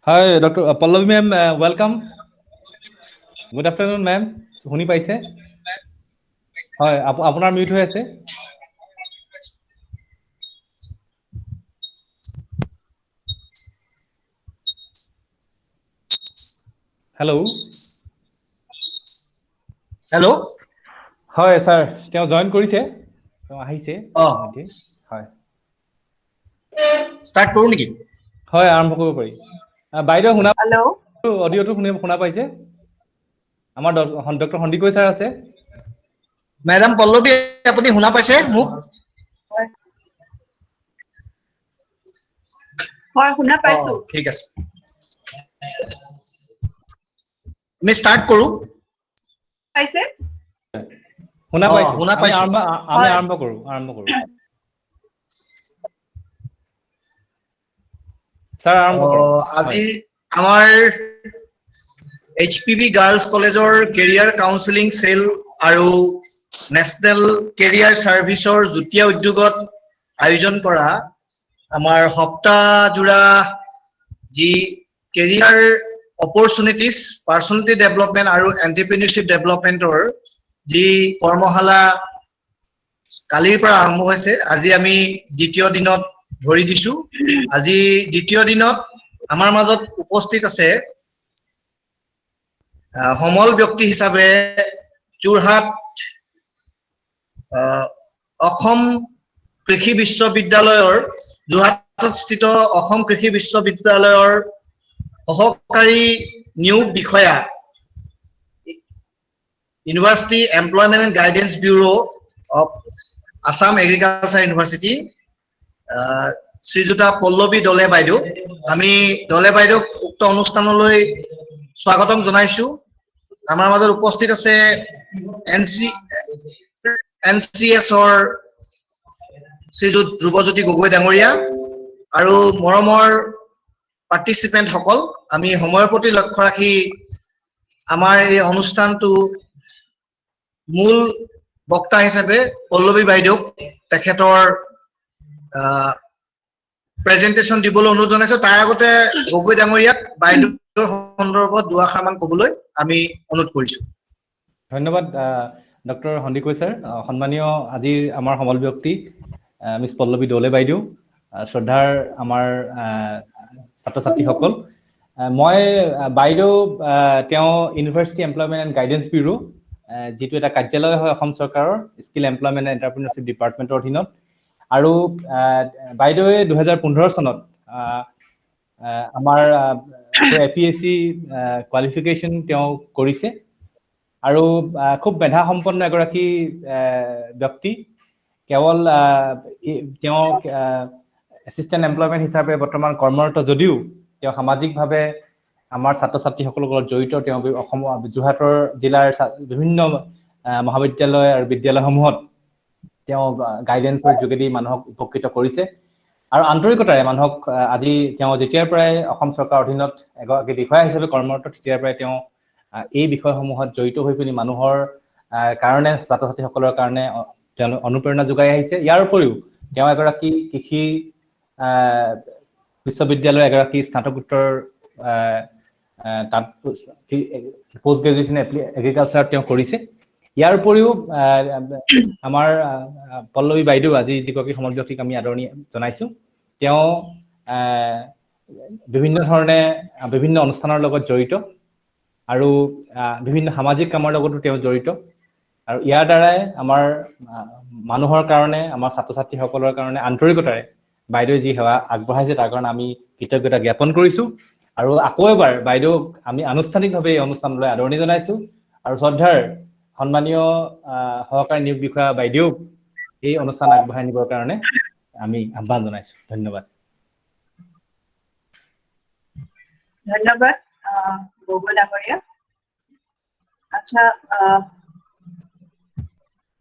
Hi, Dr. Pallavi ma'am, welcome. Good afternoon, ma'am. শুনি পাইছে? হয়, আপোনাৰ মিউট হৈ আছে। হেল্ল'। হেল্ল'। হয় স্যাৰ, তেওঁ জয়েন কৰিছে। তেওঁ আহিছে ইতিমধ্যে। হয়। স্টাৰ্ট কৰুন নাকি? হয়, আৰম্ভ কৰিব পাৰি। বাইদেউ শুনা হেল্ল'। অডিঅ'টো শুনা পাইছে? আমাৰ ডক্টৰ সন্দিকৈ ছাৰ আছে। ম্যাডাম পল্লৱী আপুনি শুনা পাইছে মোক? হয়, শুনা পাইছো। ঠিক আছে। আমি স্টার্ট কৰো। পাইছে? শুনা পাইছো। শুনা আমি পাইছো। আৰম্ভ কৰো। স্যাৰ আৰম্ভ কৰক। আজি আমাৰ HPV গাৰ্লছ কলেজৰ কেৰিয়াৰ কাউন্সেলিং সেল আৰু নেশনেল কেৰিয়াৰ সাৰ্ভিসৰ যুটীয়া উদ্যোগত আয়োজন কৰা আমাৰ সপ্তাহজোৰা যি কেৰিয়াৰ অপৰচুনিটিজ পাৰ্চনেলিটি ডেভেলপমেন্ট আৰু এন্টাৰপ্ৰেনিউৰশ্বিপ ডেভেলপমেন্টৰ যি কৰ্মশালা কালিৰ পৰা আৰম্ভ হৈছে, আজি আমি দ্বিতীয় দিনত ভৰি দিছো। আজি দ্বিতীয় দিনত আমাৰ মাজত উপস্থিত আছে সমল ব্যক্তি হিচাপে যোৰহাট অসম কৃষি বিশ্ববিদ্যালয়ৰ যোৰহাটত স্থিত অসম কৃষি বিশ্ববিদ্যালয়ৰ সহকাৰী নিয়োগ বিষয়া university employment and guidance bureau of Assam agriculture university Srijuta Pallavi Doley বাইদেউ, আমি দলে বাইদেউক উক্ত অনুষ্ঠানলৈ স্বাগতম জনাইছো। আমাৰ মাজত উপস্থিত আছে NCSৰ শ্ৰীযুত ধ্ৰুৱজ্যোতি গগৈ ডাঙৰীয়া আৰু মৰমৰ পাৰ্টিচিপেণ্ট সকল। আমি সময়ৰ প্ৰতি লক্ষ্য ৰাখি আমাৰ এই অনুষ্ঠানটো মূল বক্তা হিচাপে পল্লৱী বাইদেউক তেখেতৰ প্ৰেজেন্টেশন দিবলৈ অনুৰোধ জনাইছো। তাৰ আগতে গগৈ ডাঙৰীয়াক বাইদেউৰ সন্দৰ্ভত দুআষাৰমান ক'বলৈ আমি অনুৰোধ কৰিছো। ধন্যবাদ ডক্টৰ সন্দিকৈ ছাৰ। সন্মানীয় আজিৰ আমাৰ সমল ব্যক্তি মিছ পল্লৱী দলে বাইদেউ, শ্ৰদ্ধাৰ আমাৰ ছাত্ৰ ছাত্ৰীসকল। মই বাইদেউ তেওঁ university employment and guidance bureau, যিটো এটা কাৰ্যালয় হয় অসম চৰকাৰৰ স্কিল এমপ্লয়মেণ্ট এণ্ড এণ্টাৰপ্ৰিনিউৰশ্বিপ ডিপাৰ্টমেণ্টৰ অধীনত। আৰু বাইদেৱে 2015 চনত আমাৰ APSC কোৱালিফিকেশ্যন তেওঁ কৰিছে আৰু খুব মেধা সম্পন্ন এগৰাকী ব্যক্তি। কেৱল তেওঁ এছিষ্টেণ্ট এমপ্লয়মেণ্ট হিচাপে বৰ্তমান কৰ্মৰত যদিও তেওঁ সামাজিকভাৱে আমাৰ ছাত্ৰ ছাত্ৰীসকলৰ লগত জড়িত। তেওঁ অসমৰ যোৰহাটৰ জিলাৰ বিভিন্ন মহাবিদ্যালয় আৰু বিদ্যালয়সমূহত তেওঁ গাইডেন্সৰ যোগেদি মানুহক উপকৃত কৰিছে আৰু আন্তৰিকতাৰে মানুহক আজি তেওঁ যেতিয়াৰ পৰাই অসম চৰকাৰৰ অধীনত এগৰাকী বিষয়া হিচাপে কৰ্মৰত, তেতিয়াৰ পৰাই তেওঁ এই বিষয়সমূহত জড়িত হৈ পিনি মানুহৰ কাৰণে, ছাত্ৰ ছাত্ৰীসকলৰ কাৰণে তেওঁলোক অনুপ্ৰেৰণা যোগাই আহিছে। ইয়াৰ উপৰিও তেওঁ এগৰাকী কৃষি বিশ্ববিদ্যালয়ৰ এগৰাকী স্নাতকোত্তৰ তাত পোষ্ট গ্ৰেজুৱেশ্যন এগ্ৰিকালচাৰত তেওঁ কৰিছে। ইয়াৰ উপৰিও আমাৰ পল্লৱী বাইদেউ, আজি যিগৰাকী সমল ব্যক্তিক আমি আদৰণি জনাইছো, তেওঁ বিভিন্ন ধৰণে বিভিন্ন অনুষ্ঠানৰ লগত জড়িত আৰু বিভিন্ন সামাজিক কামৰ লগতো তেওঁ জড়িত। আৰু ইয়াৰ দ্বাৰাই আমাৰ মানুহৰ কাৰণে, আমাৰ ছাত্ৰ ছাত্ৰীসকলৰ কাৰণে আন্তৰিকতাৰে বাইদেৱে যি সেৱা আগবঢ়াইছে তাৰ কাৰণে আমি কৃতজ্ঞতা জ্ঞাপন কৰিছো। আৰু আকৌ এবাৰ বাইদেউক আমি আনুষ্ঠানিকভাৱে এই অনুষ্ঠানলৈ আদৰণি জনাইছো আৰু শ্ৰদ্ধাৰ সন্মানীয় সহকাৰী নিয়োগ বিষয়া বাইদেউক এই অনুষ্ঠান আগবঢ়াই নিবৰ কাৰণে আমি আহ্বান জনাইছো। ধন্যবাদ। ধন্যবাদ গগৈ ডাঙৰীয়া। আচ্ছা,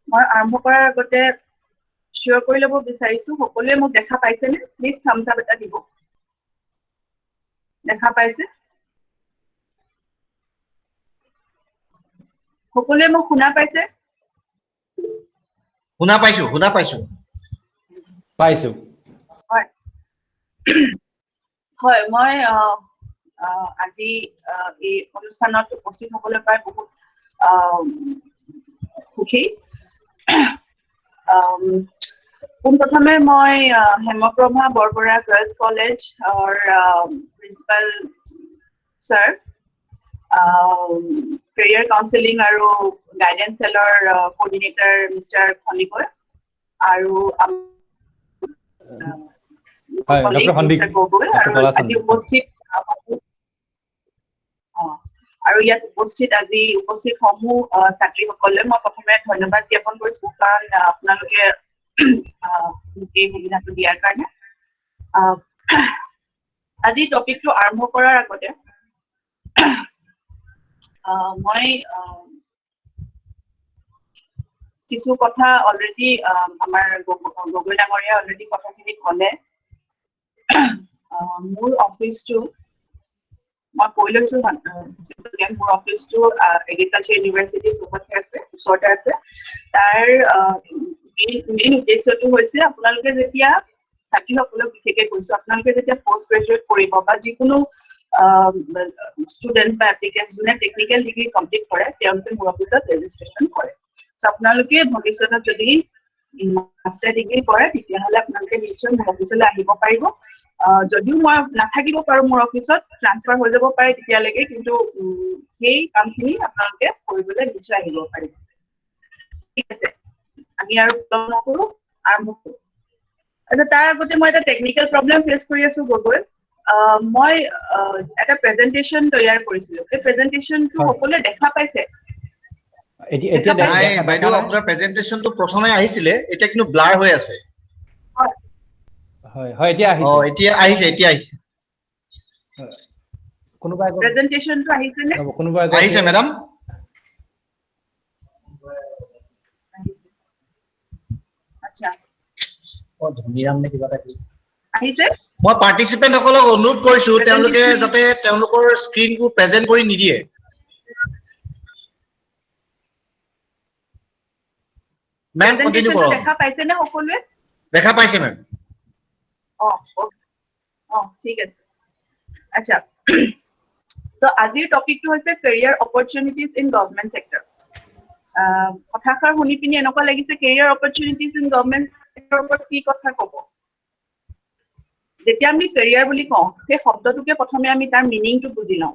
মই আৰম্ভ কৰাৰ আগতে চিয়ৰ কৰি ল'ব বিচাৰিছো সকলোৱে মোক দেখা পাইছেনে? প্লিজ থাম্বছ আপ এটা দিব। দেখা পাইছে? সকলোৱে মোক শুনা পাইছে? শুনা পাইছো, শুনা পাইছো। হয়, হয়, মই আজি এই অনুষ্ঠানত উপস্থিত হ'বলৈ পাই বহুত সুখী। পোনপ্ৰথমে মই হেমপ্ৰভা বৰবৰা গাৰ্লছ কলেজৰ প্ৰিন্সিপাল ছাৰ, কেৰিয়াৰ কাউন্সেলিং আৰু গাইডেন্স চেলৰ কোঅৰ্ডিনেটৰ মিষ্টাৰ খনিকৈ, আৰু ডক্টৰ সন্দিক, গগৈ, আৰু আজি উপস্থিত আৰু ইয়াত উপস্থিত সমূহ ছাত্ৰীসকলে মই প্ৰথমে ধন্যবাদ জ্ঞাপন কৰিছো, কাৰণ আপোনালোকে এই সুবিধাটো দিয়াৰ কাৰণে। আজি টপিকটো আৰম্ভ কৰাৰ আগতে মই কিছু কথা অলৰেডি আমাৰ গগৈ ডাঙৰীয়া অলৰেডি কথাখিনি ক'লে। মোৰ অফিচটো মই কৈ লৈছো, মোৰ অফিচটো এগ্ৰিকালচাৰ ইউনিভাৰ্চিটিৰ ওচৰতে আছে। তাৰ মেইন উদ্দেশ্যটো হৈছে আপোনালোকে যেতিয়া ছাত্ৰীসকলক বিশেষকৈ কৈছো, আপোনালোকে যেতিয়া পষ্ট গ্ৰেজুৱেট কৰিব বা যিকোনো ষ্টুডেণ্টছ বা এপ্লিকেণ্টছ যোনে টেকনিকেল ডিগ্ৰী কমপ্লিট কৰে, তেওঁলোকে মোৰ অফিচত ৰেজিষ্ট্ৰেশ্যন কৰে। চ' আপোনালোকে ভৱিষ্যতত যদি মাষ্টাৰ ডিগ্ৰী কৰে, তেতিয়াহ'লে আপোনালোকে নিশ্চয় মোৰ অফিচলৈ আহিব পাৰিব। যদিও মই নাথাকিব পাৰো মোৰ অফিচত, ট্ৰান্সফাৰ হৈ যাব পাৰে তেতিয়ালৈকে, কিন্তু সেই কামখিনি আপোনালোকে কৰিবলৈ নিশ্চয় আহিব পাৰিব। ঠিক আছে, আমি আৰু নকৰো, আৰম্ভ কৰো। আচ্ছা, তাৰ আগতে মই এটা টেকনিকেল প্ৰব্লেম ফেচ কৰি আছো গগৈ। মই এটা প্ৰেজেন্টেশ্যন তৈয়াৰ কৰিছিলো। সেই প্ৰেজেন্টেশ্যনটো সকলোৱে দেখা পাইছে? নাই বাইদেউ, আপোনাৰ প্ৰেজেন্টেশ্যনটো প্ৰথমে আহিছিলে, এতিয়া কিন্তু ব্লাৰ হৈ আছে। হয়, এতিয়া আহিছে। এতিয়া আহিছে। কোনোবাই প্ৰেজেন্টেশ্যনটো আহিছে নে? আহিছে মেডাম। আচ্ছা, ধনীৰাম নে কিবা এটা আহিছে? মই পাৰ্টিচিপেণ্ট সকলক অনুৰোধ কৰিছো, তেওঁলোকে যাতে তেওঁলোকৰ স্ক্ৰীনবোৰ প্ৰেজেন্ট কৰি নিদিয়ে। মেম কন্টিনিউ কৰক। দেখা পাইছে নে সকলোৱে? দেখা পাইছে মেম। ঠিক আছে। আচ্ছা, তো আজিৰ টপিকটো হৈছে career opportunities in government sector. কথাষাৰ শুনি পিনি এনেকুৱা লাগিছে কেৰিয়াৰ অপৰচুনিটিজ ইন গভৰ্ণমেণ্ট ছেক্টৰৰ ওপৰত কি কথা ক'ব। যেতিয়া আমি কেৰিয়াৰ বুলি কওঁ, সেই শব্দটোকে প্ৰথমে আমি তাৰ মিনিংটো বুজি লওঁ।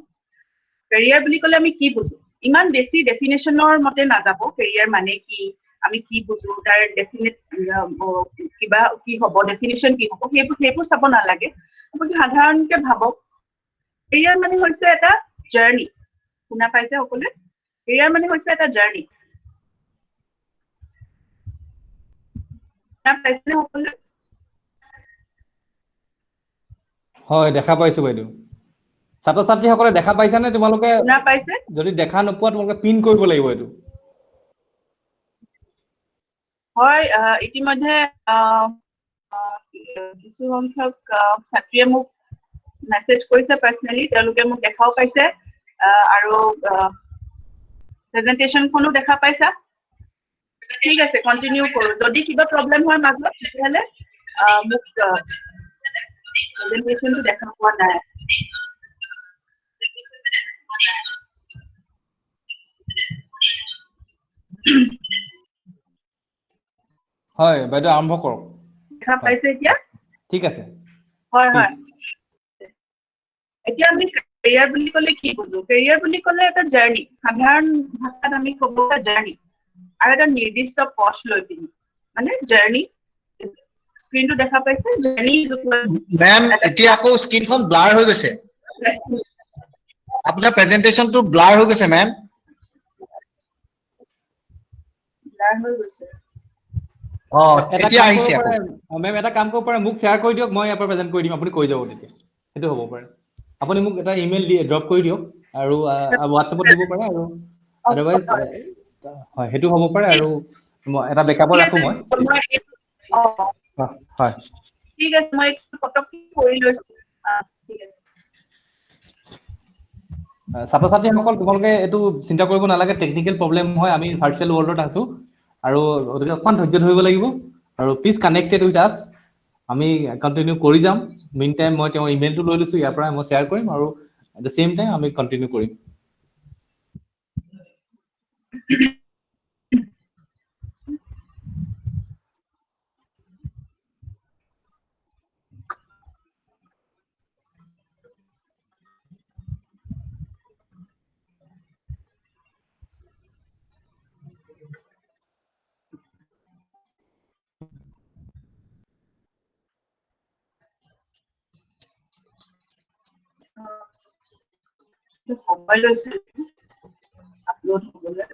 কেৰিয়াৰ বুলি ক'লে আমি কি বুজো? ইমান বেছি ডেফিনেশ্যনৰ মতে নাযাব কেৰিয়াৰ মানে কি, আমি কি বুজো, তাৰ ডেফিনেট কিবা কি হ'ব, ডেফিনেশ্যন কি হ'ব, সেইবোৰ চাব নালাগে। আপুনি সাধাৰণতে ভাবক, কেৰিয়াৰ মানে হৈছে এটা জাৰ্ণি। শুনা পাইছে সকলোৱে? কেৰিয়াৰ মানে হৈছে এটা জাৰ্ণি। শুনা পাইছে নে সকলোৱে? হয়, দেখা পাইছো বাইদেউ। ছাত্ৰ ছাত্ৰীসকলে দেখা পাইছা নে তোমালোকে? শুনা পাইছে? যদি দেখা নোপোৱা তোমালোকে পিন কৰিব লাগিব এইটো। হয়, ইতিমধ্যে কিছু সংখ্যক ছাত্ৰীয়ে মোক মেছেজ কৰিছে পাৰ্চনেলি, তেওঁলোকে মোক দেখাও পাইছে, আৰু প্ৰেজেন্টেশ্যনখনো দেখা পাইছা। ঠিক আছে, কণ্টিনিউ কৰো। যদি কিবা প্ৰব্লেম হয় মাজত, তেতিয়াহ'লে মোক প্ৰেজেন্টেশ্যনটো দেখা পোৱা নাই। হয় বাইদেউ, আৰম্ভ কৰক। দেখা পাইছে এতিয়া? ঠিক আছে। হয়। এতিয়া আমি কেৰিয়াৰ বুলি ক'লে কি বুজো? কেৰিয়াৰ বুলি ক'লে এটা জাৰ্ণি। সাধাৰণ ভাষাত আমি ক'ব এটা জাৰ্ণি, আৰু এটা নিৰ্দিষ্ট পথ লৈ পিনি, মানে জাৰ্ণি। স্ক্ৰীনটো দেখা পাইছে? জাৰ্ণি মেম, এতিয়া আকৌ স্ক্ৰীনখন ব্লাৰ হৈ গৈছে। আপোনাৰ প্ৰেজেন্টেশ্যনটো ব্লাৰ হৈ গৈছে মেম। ব্লাৰ হৈ গৈছে। এতিয়া আহিছে আকৌ। মেম এটা কাম কৰিব পাৰে, মোক শ্বেয়াৰ কৰি দিয়ক, মই ইয়াৰ পৰা প্ৰেজেন্ট কৰি দিম, আপুনি কৈ যাব তেতিয়া। সেইটো হ'ব পাৰে। আপুনি মোক এটা ইমেইল ড্ৰপ কৰি দিয়ক, আৰু হোৱাটছএপত দিব পাৰে, আৰু আদাৰৱাইজ হয় সেইটো হ'ব পাৰে, আৰু এটা বেকআপত ৰাখোঁ মই। হয়, ঠিক আছে, মই পটককৈ কৰি লৈছো। ঠিক আছে। ছাত্ৰ ছাত্ৰীসকল, তোমালোকে এইটো চিন্তা কৰিব নালাগে, টেকনিকেল প্ৰব্লেম হয়, আমি ভাৰ্চুৱেল ৱৰ্ল্ডত আছো, আৰু গতিকে অকণমান ধৈৰ্য ধৰিব লাগিব, আৰু প্লিজ কানেক্টেড উইথ আছ। আমি কণ্টিনিউ কৰি যাম। মেইন টাইম মই তেওঁৰ ইমেইলটো লৈ লৈছোঁ, ইয়াৰ পৰা মই শ্বেয়াৰ কৰিম, আৰু এট দ্য সেম টাইম আমি কন্টিনিউ কৰিম। সময় লৈছে আপলোড হ'বলৈ।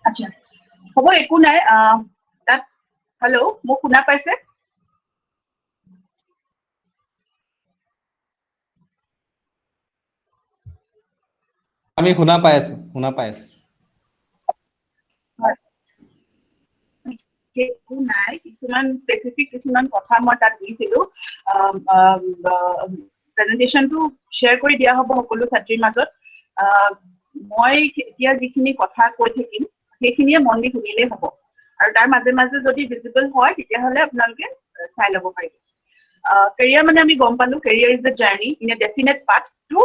আচ্ছা হ'ব, একো নাই। তাত হেল্ল', মোক শুনা পাইছে? আমি শুনা পাই আছো, শুনা পাই আছো। একো নাই, কিছুমান স্পেচিফিক কিছুমান কথা মই তাত দিছিলো। প্ৰেজেন্টেশনটো শ্বেয়াৰ কৰি দিয়া হ'ব সকলো ছাত্ৰীৰ মাজত। মই এতিয়া যিখিনি কথা কৈ থাকিম সেইখিনিয়ে মন দি শুনিলেই হ'ব, আৰু তাৰ মাজে মাজে যদি ভিজিবল হয় তেতিয়াহ'লে আপোনালোকে চাই ল'ব পাৰিব। কেৰিয়াৰ মানে আমি গম পালো, career is a journey in a definite path to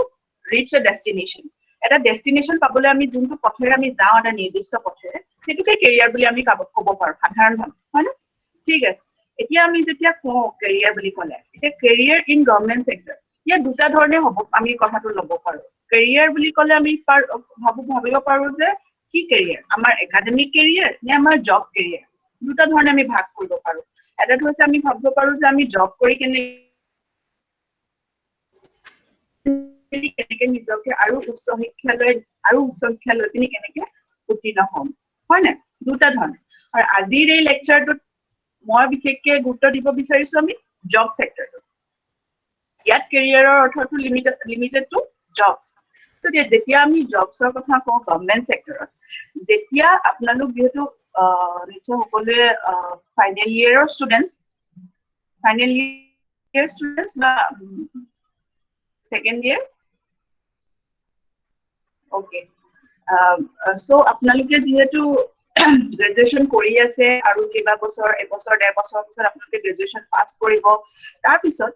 reach a destination. এটা ডেষ্টিনেশ্যন পাবলৈ আমি যোনটো পথেৰে আমি যাওঁ, এটা নিৰ্দিষ্ট পথেৰে, সেইটোকে কেৰিয়াৰ বুলি আমি ক'ব পাৰো সাধাৰণভাৱে, হয় নে? ঠিক আছে, এতিয়া আমি যেতিয়া কওঁ কেৰিয়াৰ বুলি ক'লে, এতিয়া কেৰিয়াৰ ইন গভৰ্ণমেণ্ট ছেক্টৰ, ইয়াত দুটা ধৰণে হ'ব আমি কথাটো ল'ব পাৰো। কেৰিয়াৰ বুলি ক'লে আমি ভাবিব পাৰো যে কি কেৰিয়াৰ, আমাৰ একাডেমিক কেৰিয়াৰ নে আমাৰ জব কেৰিয়াৰ, দুটা ধৰণে আমি ভাগ কৰিব পাৰো। এটাটো হৈছে আমি ভাবিব পাৰো যে আমি জব কৰি কেনেকে নিজকে আৰু উচ্চ শিক্ষা লৈ পিনি কেনেকে উত্তীৰ্ণ হ'ম, হয় নাই? দুটা ধৰণে। আৰু আজিৰ এই লেকচাৰটোত মই বিশেষকে গুৰুত্ব দিব বিচাৰিছো আমি জব ছেক্টৰটোত। ইয়াত কেৰিয়াৰৰ অৰ্থটো লিমিটেড টু জবছ। যেতিয়া আমি জবছৰ কথা কওঁ গভৰ্ণমেণ্ট ছেক্টৰত, যেতিয়া আপোনালোক যিহেতু নিশ্চয় সকলোৱে ফাইনেল ইয়েৰৰ ষ্টুডেণ্টছ বা সেকেন্ড ইয়াৰ, অকে। চ' আপোনালোকে যিহেতু গ্ৰেজুৱেশ্যন কৰি আছে আৰু কেইবা বছৰ, এবছৰ ডেৰ বছৰৰ পিছত আপোনালোকে গ্ৰেজুৱেশ্যন পাছ কৰিব। তাৰপিছত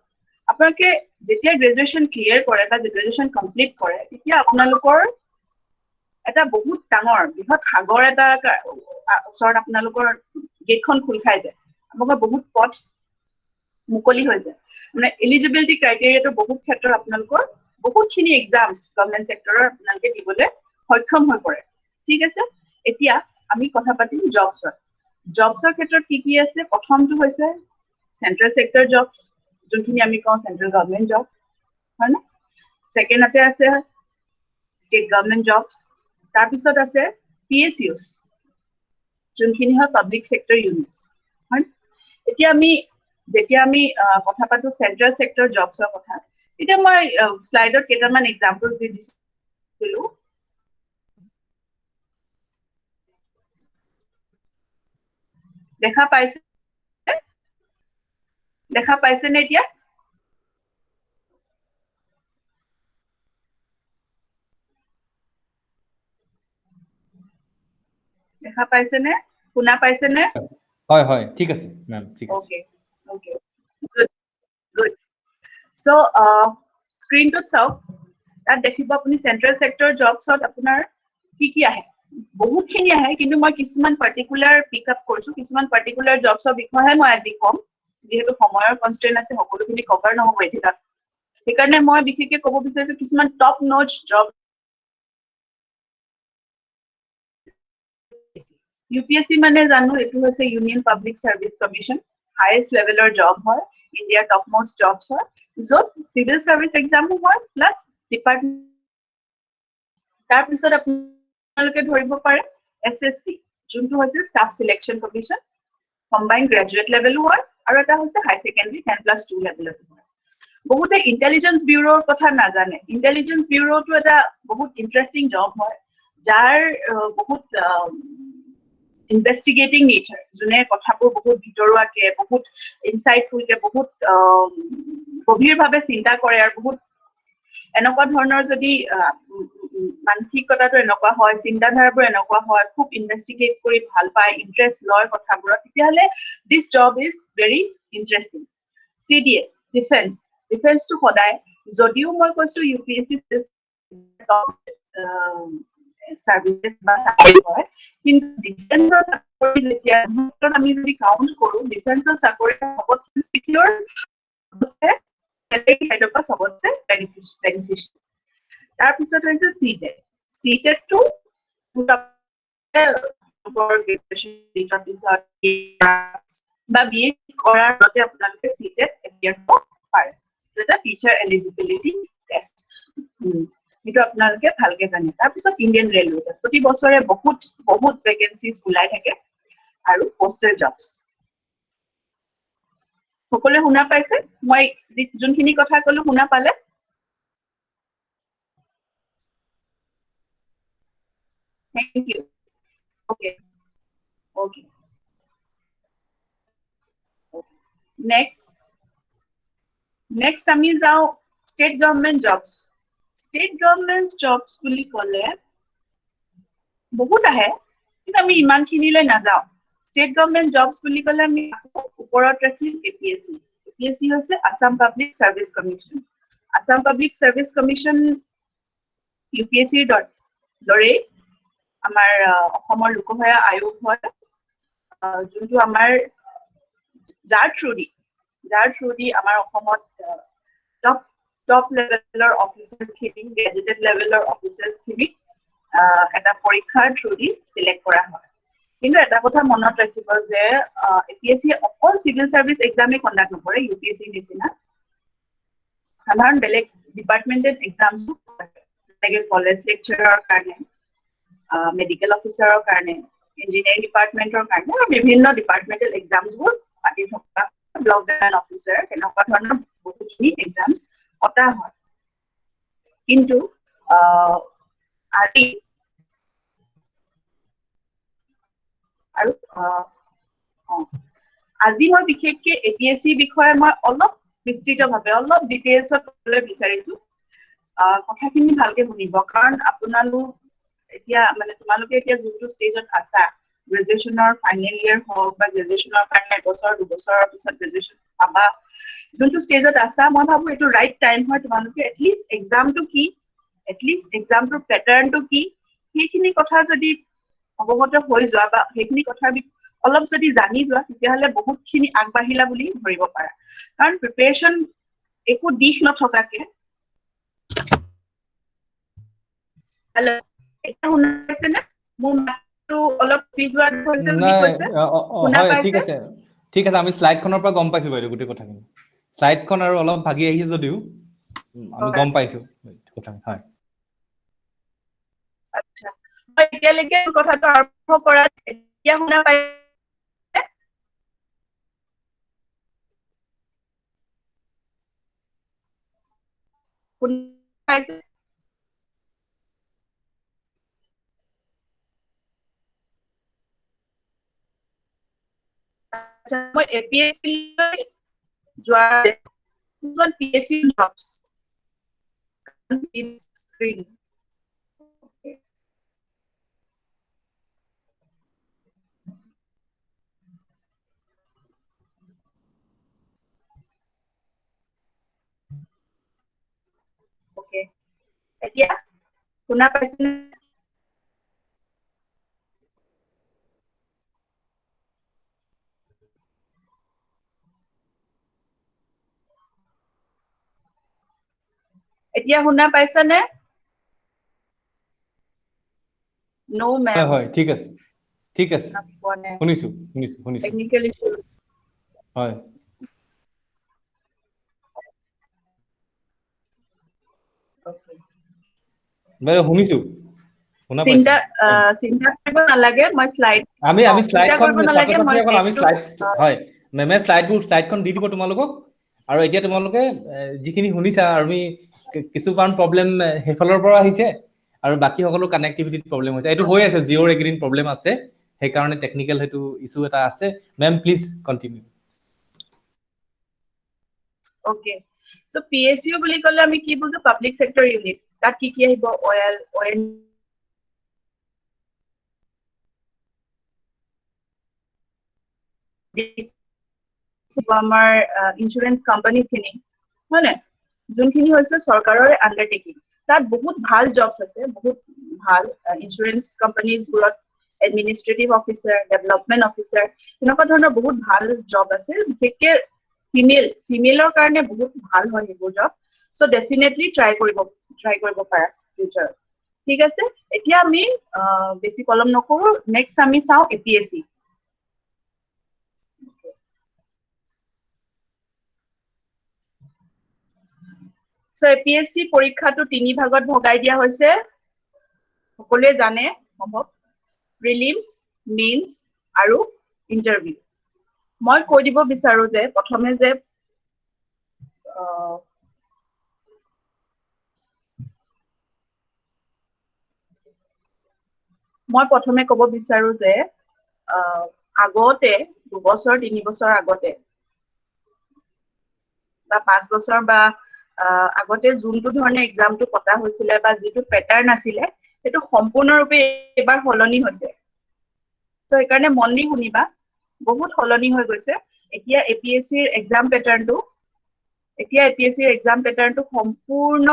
আপোনালোকে যেতিয়া গ্ৰেজুৱেশ্যন ক্লিয়াৰ কৰে বা গ্ৰেজুৱেশ্যন কমপ্লিট কৰে, তেতিয়া আপোনালোকৰ এটা বহুত ডাঙৰ বৃহৎ সাগৰ এটা ওচৰত আপোনালোকৰ গেটখন খোল খাই যায়, আপোনালোকৰ বহুত পথ মুকলি হৈ যায়। মানে এলিজিবিলিটি ক্ৰাইটেৰিয়াটো বহুত ক্ষেত্ৰত আপোনালোকৰ বহুতখিনি এক্সামছ গভৰ্ণমেণ্ট ছেক্টৰৰ আপোনালোকে দিবলৈ সক্ষম হৈ পৰে। ঠিক আছে, এতিয়া আমি কথা পাতিম জবছৰ। জবছৰ ক্ষেত্ৰত কি কি আছে? প্ৰথমটো হৈছে চেন্ট্ৰেল ছেক্টৰ জব, যোনখিনি আমি কওঁ চেন্ট্ৰেল গভৰ্ণমেণ্ট জব, হয় নে? ছেকেণ্ডতে আছে ষ্টেট গভৰ্ণমেণ্ট জবছ, তাৰপিছত আছে PSUs, যোনখিনি হয় পাব্লিক ছেক্টৰ ইউনিটছ, হয়। যেতিয়া আমি কথা পাতো চেন্ট্ৰেল ছেক্টৰ জবছৰ কথা, এতিয়া মই শ্লাইডত কেইটামান এক্সাম্পল দি দিছিলো। দেখা পাইছেনে এতিয়া? দেখা পাইছেনে? শুনা পাইছেনে? হয় হয়, ঠিক আছে মেম, ঠিক আছে। Okay, good. So, স্ক্ৰীনটোত চাওক, তাত দেখিব আপুনি চেন্ট্ৰেল ছেক্টৰ জবছত আপোনাৰ কি কি আহে। বহুতখিনি আহে, কিন্তু মই কিছুমান পাৰ্টিকুলাৰ পিক আপ কৰিছো, কিছুমান পাৰ্টিকুলাৰ জবছৰ বিষয়ে মই আজি ক'ম, যিহেতু সময়ৰ কনষ্ট্ৰেইন আছে, সকলোখিনি কভাৰ নহ'ব এদিনত। সেইকাৰণে মই বিশেষকে ক'ব বিচাৰিছো কিছুমান টপ নচ জব। UPSC মানে জানো, এইটো হৈছে union public service commission, highest লেভেলৰ জব হয়, ইণ্ডিয়াৰ টপ মোষ্ট জবছ হয়, য'ত চিভিল চাৰ্ভিচ এক্সামো হয় প্লাছ ডিপাৰ্টমেণ্ট। তাৰপিছত আপোনালোকে ধৰিব পাৰে SSC, যোনটো হৈছে staff selection commission, combine graduate লেভেলো হয়, আৰু এটা হৈছে হাই ছেকেণ্ডেৰী 10+2 লেভেলতো হয়। বহুতে ইণ্টেলিজেন্স ব্যুৰোৰ কথা নাজানে। ইণ্টেলিজেন্স ব্যুৰোটো এটা বহুত ইণ্টাৰেষ্টিং জব হয়, যাৰ বহুত ইনভেষ্টিগেটিং নেচাৰ, যোনে কথাবোৰ বহুত ভিতৰুৱাকে, বহুত ইনচাইটফুলকে, বহুত গভীৰভাৱে চিন্তা কৰে আৰু বহুত এনেকুৱা ধৰণৰ যদি মানসিকতাটো এনেকুৱা হয়, চিন্তাধাৰাবোৰ এনেকুৱা হয়, খুব ইনভেষ্টিগেট কৰি ভাল পায়, ইণ্টাৰেষ্ট লয় কথাবোৰত, তেতিয়াহ'লে this job is very interesting. CDS, ডিফেন্সটো সদায়, যদিও মই কৈছো UPSC চাৰ্ভিচেছ বা চাকৰি হয়, কিন্তু ডিফেন্সৰ চাকৰি যেতিয়া আমি যদি কাউণ্ট কৰো, ডিফেন্সৰ চাকৰি চবতছে চিকিউৰ, চবতছে বেনিফিচিয়েল। তাৰপিছত হৈছে CTET। CTET-টো বা BA কৰাৰ আগতে আপোনালোকে CTET এপ্লাই কৰিব পাৰে। এটা টিচাৰ এলিজিবিলিটি টেষ্ট, সেইটো আপোনালোকে ভালকে জানে। তাৰপিছত ইণ্ডিয়ান ৰেলৱেজ, প্ৰতি বছৰে বহুত ভেকেঞ্চিজ ওলাই থাকে আৰু পোষ্টেল জবছ। সকলোৱে শুনা পাইছে? মই যোনখিনি কথা কলো শুনা পালে? Thank you. Okay. Next আমি যাও state government jobs. State government jobs বুলি ক'লে বহুত আহে, কিন্তু আমি ইমানখিনিলৈ নাযাওঁ। State government jobs বুলি ক'লে আমি ওপৰত ৰাখিম APSC। APSC হৈছে Assam Public Service Commission. Assam Public Service Commission UPSC-ৰ দৰেই আমাৰ অসমৰ লোকসেৱা আয়োগ হয়, যোনটো আমাৰ যাৰ থ্ৰুদি আমাৰ অসমত টপ লেভেলৰ অফিচাৰ্ছখিনি, গ্ৰেজুৱেটেড লেভেলৰ অফিচাৰ্ছখিনি এটা পৰীক্ষাৰ থ্ৰুদি চিলেক্ট কৰা হয়। কিন্তু এটা কথা মনত ৰাখিব যে APSC অকল চিভিল চাৰ্ভিচ এক্সামে কণ্ডাক্ট নকৰে, UPSC নিচিনা সাধাৰণ বেলেগ ডিপাৰ্টমেণ্টেল এক্সামছো লাগে, কলেজ লেকচাৰৰ কাৰণে, মেডিকেল অফিচাৰৰ কাৰণে, ইঞ্জিনিয়াৰিং ডিপাৰ্টমেণ্টৰ কাৰণে, আৰু বিভিন্ন ডিপাৰ্টমেণ্টেল এক্সামছবোৰ পাতি থকা, ব্লক লেভেল অফিচাৰ, তেনেকুৱা ধৰণৰ বহুতখিনি এক্সামছ পতা হয়। কিন্তু আজি মই বিশেষকে APSC বিষয়ে মই অলপ বিস্তৃতভাৱে, অলপ ডিটেইলছত ক'বলৈ বিচাৰিছো। কথাখিনি ভালকে শুনিব, কাৰণ তোমালোকে এতিয়া যোনটো ষ্টেজত আছা, গ্ৰেজুৱেশ্যনৰ ফাইনেল ইয়েৰ হওক বা গ্ৰেজুৱেশ্যনৰ কাৰণে এবছৰ দুবছৰৰ পিছত গ্ৰেজুৱেশ্যন পাবা, যোনটো ষ্টেজত আছা, মই ভাবো এইটো ৰাইট টাইম হয় তোমালোকে এটলিষ্ট এক্সামটো কি, এটলিষ্ট এক্সামটোৰ পেটাৰ্ণটো কি, সেইখিনি কথা যদি অৱগত হৈ যোৱা বা সেইখিনি কথাৰ অলপ যদি জানি যোৱা, তেতিয়াহ'লে বহুতখিনি আগবাঢ়িলা বুলি ধৰিব পাৰা। কাৰণ প্ৰিপেৰেশ্যন একো দিশ নথকাকে, হেল্ল', এতিয়া শুনা পাইছেনে? মোৰ মাতটো অলপ পিছুৱাই হৈছে বুলি কৈছে, শুনা পাইছে? ঠিক আছে, আমি শ্লাইডখনৰ পৰা গম পাইছো বাইদেউ গোটেই কথাখিনি। শ্লাইডখন আৰু অলপ ভাগি আহিছে যদিও আমি গম পাইছো কথাখিনি। হয়, আচ্ছা, মই এতিয়ালৈকে কথাটো আৰম্ভ কৰাত এতিয়া শুনা পাইছে? শুনা পাইছে? মই APSC যোৱাৰ PSC jobs screen. Okay. এতিয়া শুনা পাইছেনে? এতিয়া শুনা পাইছানে? নো মেম। হয়, ঠিক আছে, ঠিক আছে, শুনিছো। Technical issues. হয়, বাইদেউ শুনিছো, শুনা পাইছো। চিন্তা কৰিব নালাগে, মই শ্লাইড আমি শ্লাইডখন হয়, মেমে শ্লাইডখন দি দিব তোমালোকক। আৰু এতিয়া তোমালোকে যিখিনি শুনিছা, আমি কিছু কাৰণ প্ৰব্লেম সেইফালৰ পৰা আহিছে আৰু বাকী সকলো কানেক্টিভিটিত প্ৰব্লেম হৈছে। এইটো হৈ আছে, জিঅ'ৰ এইকেইদিন প্ৰব্লেম আছে, সেইকাৰণে টেকনিকেল সেইটো ইছ্যু এটা আছে। Ma'am please continue. Okay. So PSU বুলি ক'লে আমি কি বুজো পাব্লিক সেক্টৰ ইউনিট তাত কি আহিব অয়েল আমাৰ ইন্স্যুৰেন্স কোম্পানীজ খিনি হয় না যোনখিনি হৈছে চৰকাৰৰ আন্ডাৰটেকিং তাত বহুত ভাল জবছ আছে বহুত ভাল ইন্স্যুৰেন্স কোম্পানীজ বোৰত এডমিনিষ্ট্ৰেটিভ অফিচাৰ ডেভেলপমেন্ট অফিচাৰ এনেকুৱা ধৰণৰ বহুত ভাল জব আছে বিশেষকে ফিমেলৰ কাৰণে বহুত ভাল হয় এইবোৰ জব সো ডেফিনেটলি ট্ৰাই কৰিব পাৰা ফিউচাৰ ঠিক আছে এতিয়া আমি বেছি কলম নকৰো নেক্সট আমি চাও এপিএসসি সো এপিএসসি পৰীক্ষাটো তিনি ভাগত ভগাই দিয়া হৈছে সকলোৱে জানে সম্ভৱ প্ৰিলিমছ মেইনছ আৰু ইন্টাৰভিউ মই কৈ দিব বিচাৰো যে প্ৰথমে যে মই প্ৰথমে ক'ব বিচাৰো যে আগতে 2 বছৰ 3 বছৰ আগতে বা 5 বছৰ বা আগতে যোনটো ধৰণে এক্সামটো পতা হৈছিল বা যেটো প্যাটাৰ্ন আছিল সেইটো সম্পূৰ্ণৰূপে এবাৰ সলনি হৈছে তো এই কাৰণে মন দি শুনিবা বহুত সলনি হৈ গৈছে এতিয়া এপিএসসিৰ এক্সাম প্যাটাৰ্নটো সম্পূৰ্ণ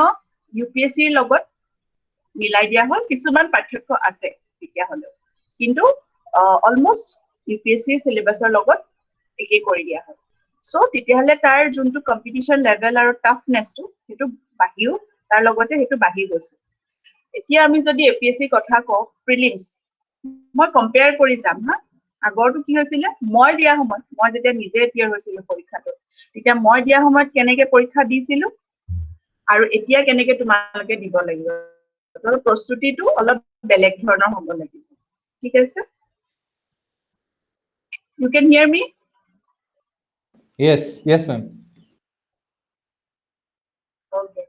ইউপিএসসিৰ লগত মিলাই দিয়া হ'ল কিছুমান পাৰ্থক্য আছে এতিয়া হলো কিন্তু অলমোস্ট ইউপিএসসি সিলেবাসৰ লগত একে কৰি দিয়া হ'ল সো তেতিয়াহলে তাৰ যোনটো কম্পিটিশন লেভেল আৰু টাফনেসটো হেতু বাহিও তাৰ লগতে হেতু বাহি গৈছে এতিয়া আমি যদি এপিএসসি কথা কও প্ৰিলিমছ মই কম্পেয়াৰ কৰি যাম হা আগৰটো কি হৈছিল মই দিয়া সময়ত মই যেতিয়া নিজে এপিয়াৰ হৈছিল পৰীক্ষাটো তেতিয়া মই দিয়া সময়ত কেনেকে পৰীক্ষা দিছিলো আৰু এতিয়া কেনেকে তোমালোকে দিব লাগিব তো প্ৰস্তুতিটো অলপ বেলেগ ধৰণৰ হ'ব লাগিব ঠিক আছে you can hear me yes ma'am okay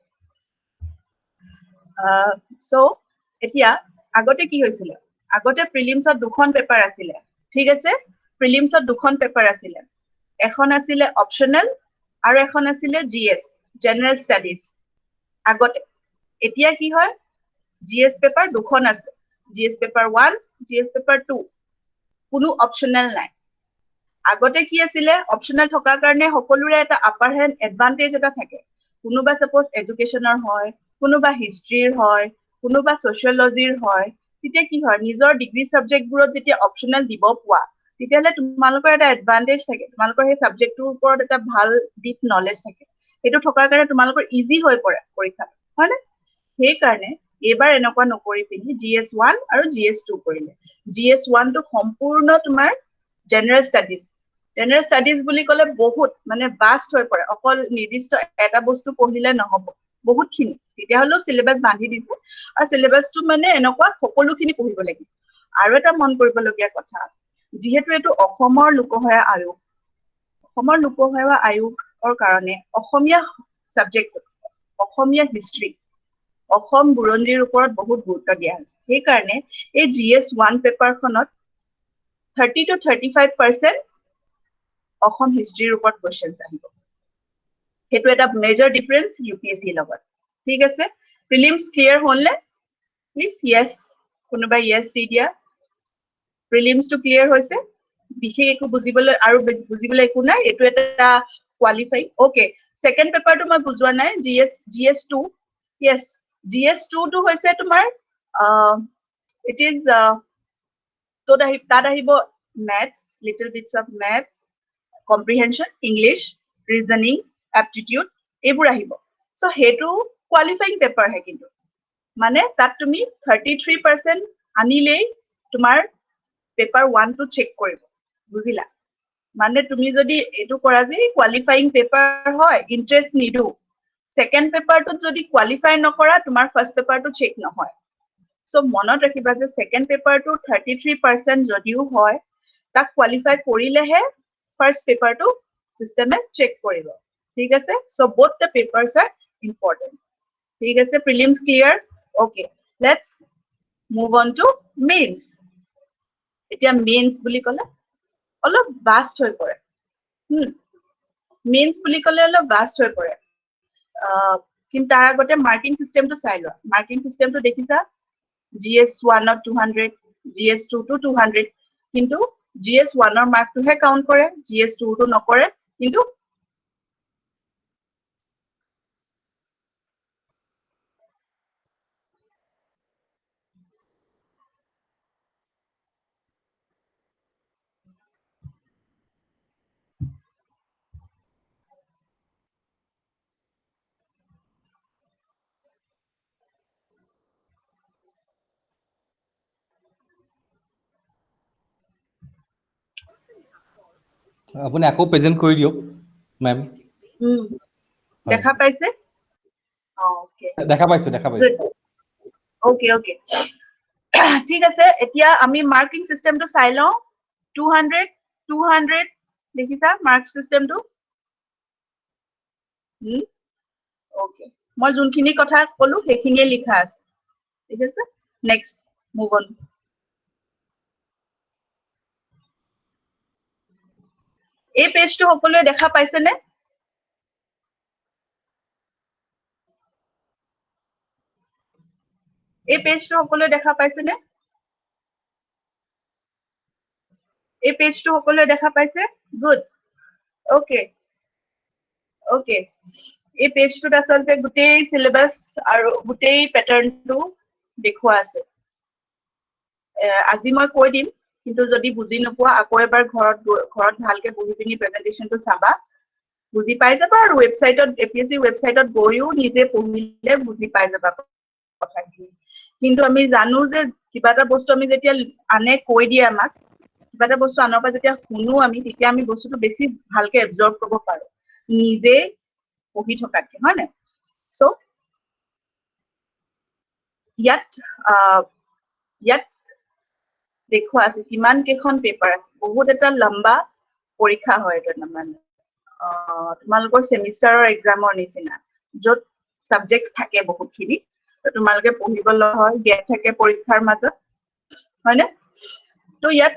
so এতিয়া আগতে কি হৈছিল আগতে প্ৰিলিমছত দুখন পেপাৰ আছিল ঠিক আছে প্ৰিলিমছত দুখন পেপাৰ আছিল এখন আছিল অপচনেল আৰু এখন আছিল জিএস জেনাৰেল ষ্টাডিজ আগতে এতিয়া কি হয় জিএস পেপাৰ দুখন আছে জিএস পেপাৰ 1 জিএস পেপাৰ 2 কোনো অপচনেল নাই আগতে কি আছিল অপচনেল থকাৰ কাৰণে সকলোৰে এটা আপাৰ হ্যান্ড এডভান্টেজ এটা থাকে কোনোবা সাপোজ এডুকেশনৰ হয় কোনোবা হিষ্ট্ৰীৰ হয় কোনোবা সোশিয়োলজিৰ হয় তেতিয়া কি হয় নিজৰ ডিগ্ৰী সাবজেক্টবোৰত যেতিয়া অপচনেল দিব পোৱা তেতিয়ালে তোমালোকৰ এটা এডভান্টেজ থাকে তোমালোকৰ সেই সাবজেক্টটোৰ ওপৰত এটা ভাল ডিপ নলেজ থাকে এটো থকাৰ কাৰণে তোমালোকৰ ইজি হৈ পৰে পৰীক্ষা হয়নে সেই কাৰণে এবাৰ এনেকুৱা নকৰি পিনি GS1 আৰু GS2 কৰিলে GS1 টো সম্পূৰ্ণ তোমাৰ জেনাৰেল ষ্টাডিজ বুলি ক'লে বহুত মানে বাস্ট হৈ পৰে অকল নিৰ্দিষ্ট এটা বস্তু পঢ়িলে নহব বহুতখিনি তেতিয়া হলো সিলেবাস বান্ধি দিছে আৰু সিলেবাসটো মানে এনেকুৱা সকলোখিনি পঢ়িব লাগিব আৰু এটা মন কৰিবলগীয়া কথা যিহেতু এটো অসমৰ লোকসেৱা আয়োগৰ কাৰণে অসমীয়া সাবজেক্ট অসমীয়া হিষ্ট্ৰী অসম বুৰঞ্জীৰ ওপৰত বহুত গুৰুত্ব দিয়া হৈছে সেই কাৰণে এই GS1 পেপাৰখনত 30 to 35% অসম হিষ্ট্ৰীৰ ওপৰত কোৱেশ্চনছ আহিব হেতু এটা মেজৰ ডিফাৰেন্স ইউপিএসসি লগত ঠিক আছে প্ৰিলিমছ ক্লিয়াৰ হ'লনে প্লিজ ইয়েস কোনোবা ইয়েস দি দিয়া প্ৰিলিমছটো ক্লিয়াৰ হৈছে বিশেষ একো বুজিবলৈ আৰু বুজিবলৈ একো নাই এটো এটা কোৱালিফাই ওকে সেকেন্ড পেপাৰটো মই বুজোৱা নাই GS2 yes GS2 টো হৈছে তোমাৰ it is তাত আহিব maths little bits of maths comprehension english reasoning aptitude এইবোৰ আহিব সো হেতু কোৱালিফাইং পেপাৰ হে কিন্তু মানে তাত তুমি 33% আনিলেই তোমাৰ পেপাৰ 1 টো চেক কৰিব বুজিলা মানে তুমি যদি এটো কৰা যে কোৱালিফাইং পেপাৰ হয় ইন্টাৰেষ্ট নিদু সেকেন্ড পেপাৰটো যদি কোৱালিফাই নকৰা তোমাৰ ফাৰ্স্ট পেপাৰটো চেক নহয় সো মনত ৰাখিবা যে সেকেন্ড পেপাৰটো 33% যদিও হয় তাক কোৱালিফাই কৰিলেহে ফাৰ্স্ট পেপাৰটো সিস্টেমে চেক কৰিব ঠিক আছে so both the papers are important ঠিক আছে prelims clear okay let's move on to mains এতিয়া মেইনছ বুলি ক'লে অলপ বাস্ট হৈ পৰে মেইনছ বুলি ক'লে অলপ বাস্ট হৈ পৰে কিন্তু তাৰ আগতে মাৰ্কিং চিষ্টেমটো চাই লোৱা মাৰ্কিং চিষ্টেমটো দেখিছা GS1 ত 200 GS2 টো 200 কিন্তু GS1 ৰ মাৰ্কটোহে কাউন্ট কৰে GS2 টো নকৰে কিন্তু আপুনি আকৌ প্ৰেজেন্ট কৰি দিয়ক মেম দেখা পাইছে ওকে দেখা পাইছো ওকে ওকে ঠিক আছে এতিয়া আমি মাৰ্কিং সিস্টেমটো চাই লওঁ 200 200 দেখিছা মাৰ্ক সিস্টেমটো ওকে মই যোনখিনি কথা কলো সেইখিনিয়ে লিখা আছে ঠিক আছে নেক্সট মুভ অন এই পেজটো সকলোৱে দেখা পাইছেনে এই পেজটো সকলোৱে দেখা পাইছেনে এই পেজটো সকলোৱে দেখা পাইছে গুড ওকে ওকে এই পেজটোত আচলতে গোটেই সিলেবাস আৰু গোটেই প্যাটাৰ্নটো দেখুৱা আছে আজি মই কৈ দিম কিন্তু যদি বুজি নোপোৱা আকৌ এবাৰ ঘৰত ভালকে বহি পিনি প্ৰেজেন্টেশনটো চাবা বুজি পাই যাবা আৰু ওয়েবসাইটত এপিএসসি ওয়েবসাইটত গৈও নিজে পঢ়িলে বুজি পাই যাবা কথাখিনি কিন্তু আমি জানো যে কিবা এটা বস্তু আমি যেতিয়া আনে কৈ দিয়ে আমাক কিবা এটা বস্তু আনৰ পৰা যেতিয়া শুনো আমি তেতিয়া আমি বস্তুটো বেছি ভালকে এবজৰ্ব কৰিব পাৰো নিজে পঢ়ি থকাতকে হয় না সো ইয়াত দেখুৱা আছে কিমান কেখন পেপাৰ আছে বহুত এটা লম্বা পৰীক্ষা হয় এটা মানে তোমালোকৰ সেমিষ্টাৰৰ এক্সামৰ নিচিনা য'ত সাবজেক্টস থাকে বহুতখিনি তোমালোকে পঢ়িব লগা হয় গেপ থাকে পৰীক্ষাৰ মাজত হয় না তো ইয়াত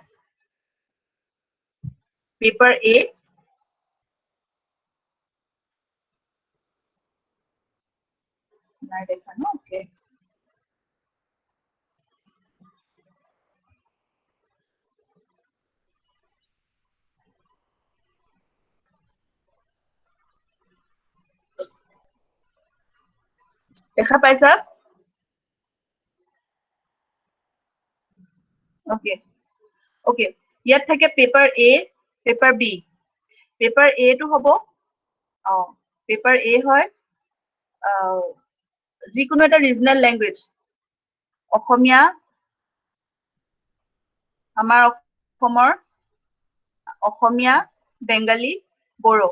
পেপাৰ এ নাই দেখা ন ওকে দেখা পাইছা ওকে ওকে ইয়াত থাকে পেপাৰ এ পেপাৰ বি পেপাৰ এ টো হ'ব পেপাৰ এ হয় যিকোনো এটা ৰিজনাল ল্যাঙ্গুৱেজ অসমীয়া আমাৰ অসমৰ অসমীয়া বেংগলী বড়ো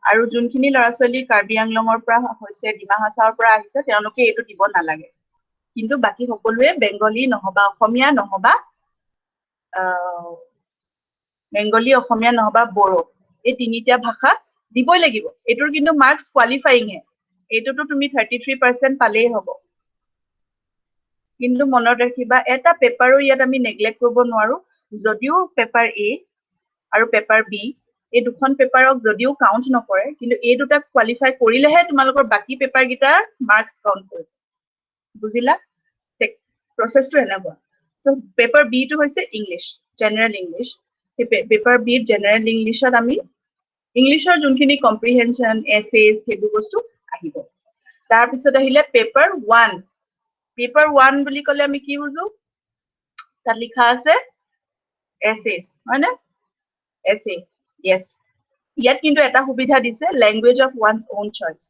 আৰু যোনখিনি ল'ৰা ছোৱালী কাৰ্বি আংলঙৰ পৰা হৈছে ডিমা হাছাওৰ পৰা আহিছে তেওঁলোকে এইটো দিব নালাগে কিন্তু বাকি সকলোৱে বেংগলী নহবা অসমীয়া নহবা বেংগলী অসমীয়া নহবা বড়ো এই তিনিটা ভাষা দিবই লাগিব এটোৰ কিন্তু মাৰ্কস কোৱালিফাইং হে এটোটো তুমি 33% পালেই হ'ব কিন্তু মনত ৰাখিবা এটা পেপাৰো ইয়াত আমি নেগলেক্ট কৰিব নোৱাৰো যদিও পেপাৰ এ আৰু পেপাৰ বি এই দুখন পেপাৰক যদিও কাউন্ট নকৰে কিন্তু এই দুটা কোৱালিফাই কৰিলেহে তোমালোকৰ বাকি পেপাৰ গিটাৰ মাৰ্কস কাউন্ট কৰিব বুজিলা প্ৰসেসটো এনেকুৱা তো পেপাৰ বি টো হৈছে English general English paper B general ইংলিশত আমি ইংলিশৰ যোনখিনি কম্প্ৰিহেনশন এছেজ হেবু বস্তু আহিব তাৰ পিছত আহিলে পেপাৰ 1 পেপাৰ 1 বুলি ক'লে আমি কি বুজো তাত লিখা আছে এছেজ হয় না এছে yes ইয়াত কিন্তু এটা সুবিধা দিছে language of one's own choice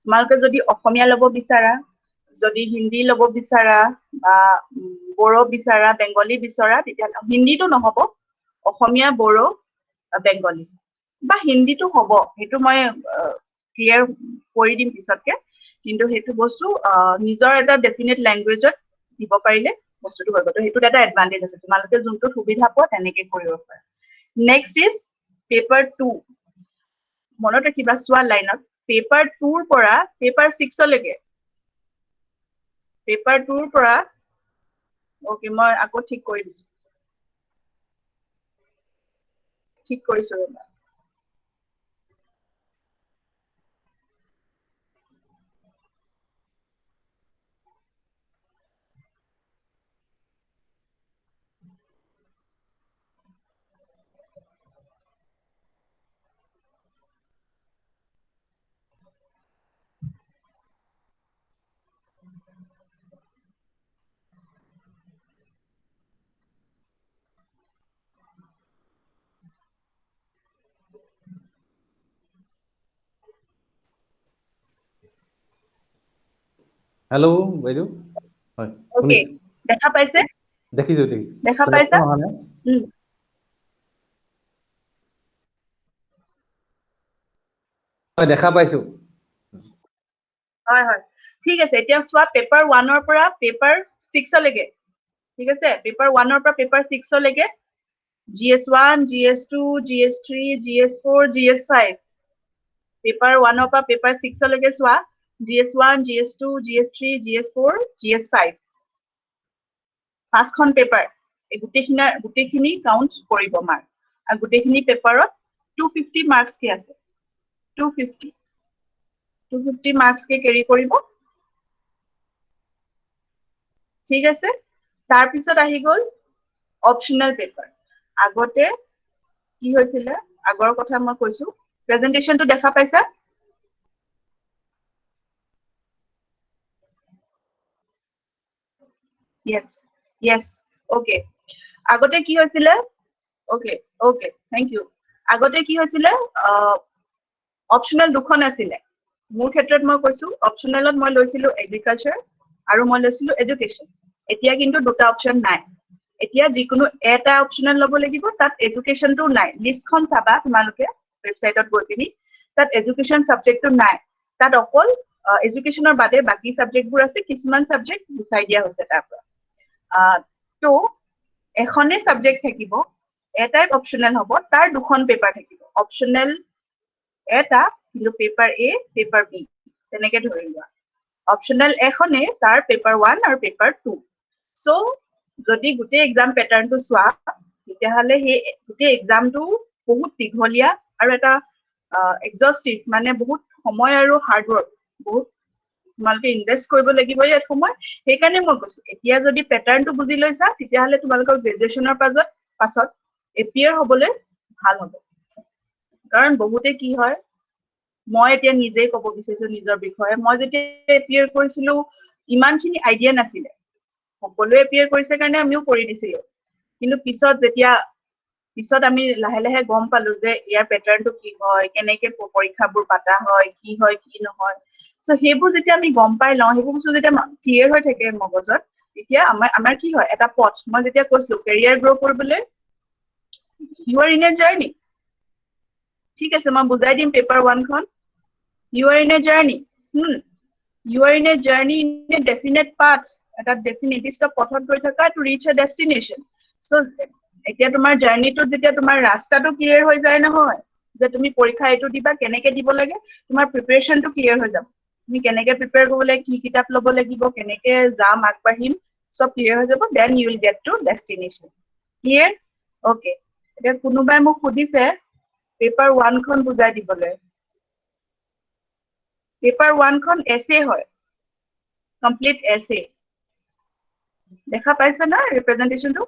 তোমালোকে যদি অসমীয়া ল'ব বিচাৰা যদি হিন্দী ল'ব বিচাৰা বা বড়ো বিচাৰা বেংগলী বিচাৰা তেতিয়া হিন্দীটো নহব অসমীয়া বড়ো বেংগলী বা হিন্দীটো হ'ব হেতু মই ক্লিয়াৰ কৰি দিম পিছতকে কিন্তু হেতু বস্তু নিজৰ এটা ডেফিনেট ল্যাঙ্গুৱেজত দিব পাৰিলে বস্তুটো হৈ গ'ল হেতুত এটা এডভান্টেজ আছে তোমালোকে যোনটো সুবিধা পোৱা তেনেকৈ কৰিব পাৰা নেক্সট ইজ পেপাৰ 2 মনত ৰাখিবা সোৱা লাইনত পেপাৰ 2 ৰ পৰা পেপাৰ 6 লৈকে পেপাৰ 2 ৰ পৰা ওকে মই আকৌ ঠিক কৰি দিছো ঠিক কৰিছো হেল্ল' বাইদেউ হয় ওকে দেখা পাইছে দেখিছো দেখা পাইছা অহা নাই হয় দেখা পাইছো হয় হয় ঠিক আছে এতিয়া চোৱা পেপাৰ 1 ৰ পৰা পেপাৰ 6 লৈকে ঠিক আছে পেপাৰ 1 ৰ পৰা পেপাৰ 6 লৈকে GS1 GS2 GS3 GS4 GS5 paper 1 ৰ পৰা পেপাৰ 6 লৈকে চোৱা GS1 GS2 GS3 GS4 GS5 পাঁচখন পেপাৰ এই গোটেইখিনি কাউন্ট কৰিব মাৰ্ক আৰু গোটেইখিনি পেপাৰত 250 মাৰ্কস কি আছে 250 মাৰ্কস কে কেৰি কৰিব ঠিক আছে তাৰ পিছত আহি গল অপচনেল পেপাৰ আগতে কি হৈছিল আগৰ কথা মই কৈছো প্ৰেজেন্টেশনটো দেখা পাইছা yes okay আগতে কি হৈছিল okay thank you আগতে কি হৈছিল অপচনেল দুখন আছিল মোৰ ক্ষেত্ৰত মই কৈছো অপচনেলত মই লৈছিলো এগ্ৰিকালচাৰ আৰু মই লৈছিলো এডুকেশ্যন এতিয়া কিন্তু দুটা অপচন নাই এতিয়া যিকোনো এটা অপচনেল লব লাগিব তাত এডুকেশ্যনটো নাই লিষ্টখন চাবা তোমালোকে ওয়েবসাইটত গৈ পিনি তাত এডুকেশ্যন সাবজেক্টটো নাই তাত অকল এডুকেশ্যনৰ বাদে বাকি সাবজেক্টবোৰ আছে কিছুমান সাবজেক্ট গুচাই দিয়া হৈছে তাৰ পৰা তো এখনে সাবজেক্ট থাকিব এটাই অপচনেল হ'ব তাৰ দুখন পেপাৰ থাকিব অপচনেল এটা কিন্তু পেপাৰ এ পেপাৰ বি তেনেকে ধৰি লোৱা অপচনেল এখনে তাৰ পেপাৰ 1 আৰু পেপাৰ 2 সো যদি গোটেই এক্সাম প্যাটাৰ্নটো চোৱা তেতিয়াহলে সেই গোটেই এক্সামটো বহুত দীঘলীয়া আৰু এটা এক্সস্টিভ মানে বহুত সময় আৰু হাৰ্ড ওয়াৰ্ক বহুত তোমালোকে ইনভেস্ট কৰিব লাগিব ইয়াত সময় সেইকাৰণে মই কৈছো এতিয়া যদি প্যাটাৰ্নটো বুজি লৈছা তেতিয়াহলে তোমালোকৰ গ্ৰেজুৱেচনৰ পাছত এপিয়াৰ হ'বলৈ ভাল হ'ব কাৰণ বহুতে কি হয় মই এতিয়া নিজে ক'ব বিচাৰিছো নিজৰ বিষয়ে মই যেতিয়া এপিয়াৰ কৰিছিলো ইমানখিনি আইডিয়া নাছিলে সকলোৱে এপিয়াৰ কৰিছে কাৰণে আমিও কৰি দিছিলো কিন্তু পিছত আমি লাহে লাহে গম পালো যে ইয়াৰ প্যাটাৰ্নটো কি হয় কেনেকে পৰীক্ষাবোৰ পাতা হয় কি নহয় সো সেইবোৰ যেতিয়া আমি গম পাই লওঁ সেইবোৰ বস্তু যেতিয়া ক্লিয়াৰ হৈ থাকে মগজত তেতিয়া আমাৰ কি হয় এটা পথ মই যেতিয়া কৈছো কেৰিয়াৰ গ্ৰো কৰিবলৈ you are in a journey ঠিক আছে মই বুজাই দিম পেপাৰ 1 খন you are in a journey you are in a journey in a definite path এটা নিৰ্দিষ্ট পথত গৈ থকা to reach a destination so এতিয়া তোমাৰ জাৰ্নিটো যেতিয়া তোমাৰ ৰাস্তাটো ক্লিয়াৰ হৈ যায় নহয় যে তুমি পৰীক্ষা এইটো দিবা কেনেকে দিব লাগে তোমাৰ প্ৰিপাৰেচনটো ক্লিয়াৰ হৈ যাব তুমি কেনেকে প্ৰিপেয়াৰ কৰিব লাগে কি কিতাপ ল'ব লাগিব কেনেকে যাম আগবাঢ়িম সব ক্লিয়াৰ হৈ যাব then you will get to destination clear okay এতিয়া কোনোবাই মোক সুধিছে পেপাৰ 1 খন বুজাই দিবলৈ পেপাৰ 1 খন এছে হয় কমপ্লিট এছে দেখা পাইছা না ৰিপ্ৰেজেন্টেশনটো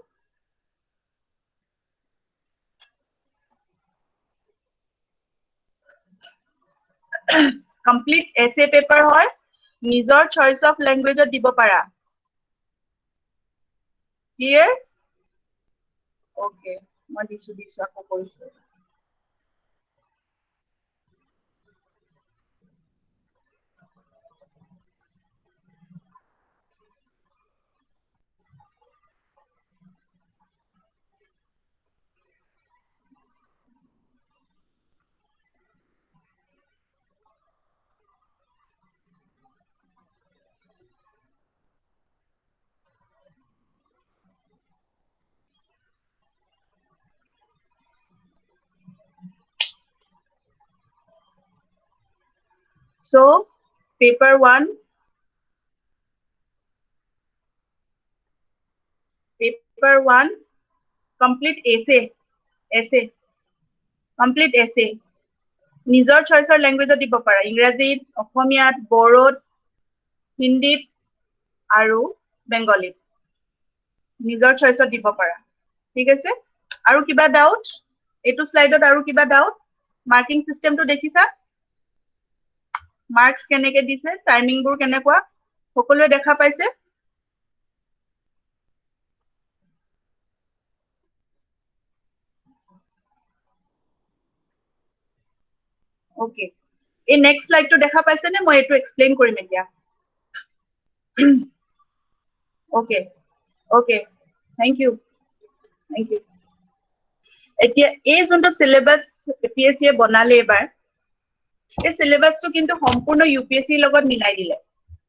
কমপ্লিট এছে পেপাৰ হয় নিজৰ চইচ অফ ল্যাঙ্গুৱেজত দিব পাৰা ক্লিয়াৰ ওকে মই দিছো আকৌ কৰিছো So, paper 1, complete essay, complete essay. নিজৰ চইচৰ ল্যাঙ্গুৱেজত দিব পাৰা ইংৰাজীত অসমীয়াত বড়োত হিন্দীত আৰু বেংগলীত নিজৰ চইচত দিব পাৰা ঠিক আছে আৰু কিবা ডাউট এইটো স্লাইডত আৰু কিবা ডাউট মাৰ্কিং সিস্টেমটো দেখিছা মাৰ্কস কেনেকে দিছে টাইমিংবোৰ কেনেকুৱা সকলোৱে দেখা পাইছে ওকে এই নেক্সট স্লাইডটো দেখা পাইছে নে মই এটো এক্সপ্লেইন কৰিম এতিয়া Okay. Okay. Thank you. Thank you. এতিয়া এই যোনটো সিলেবাস পিএসসি বনালে এবাৰ এই সিলেবাসটো কিন্তু সম্পূৰ্ণ ইউপিএসসি লগত মিলাই দিলে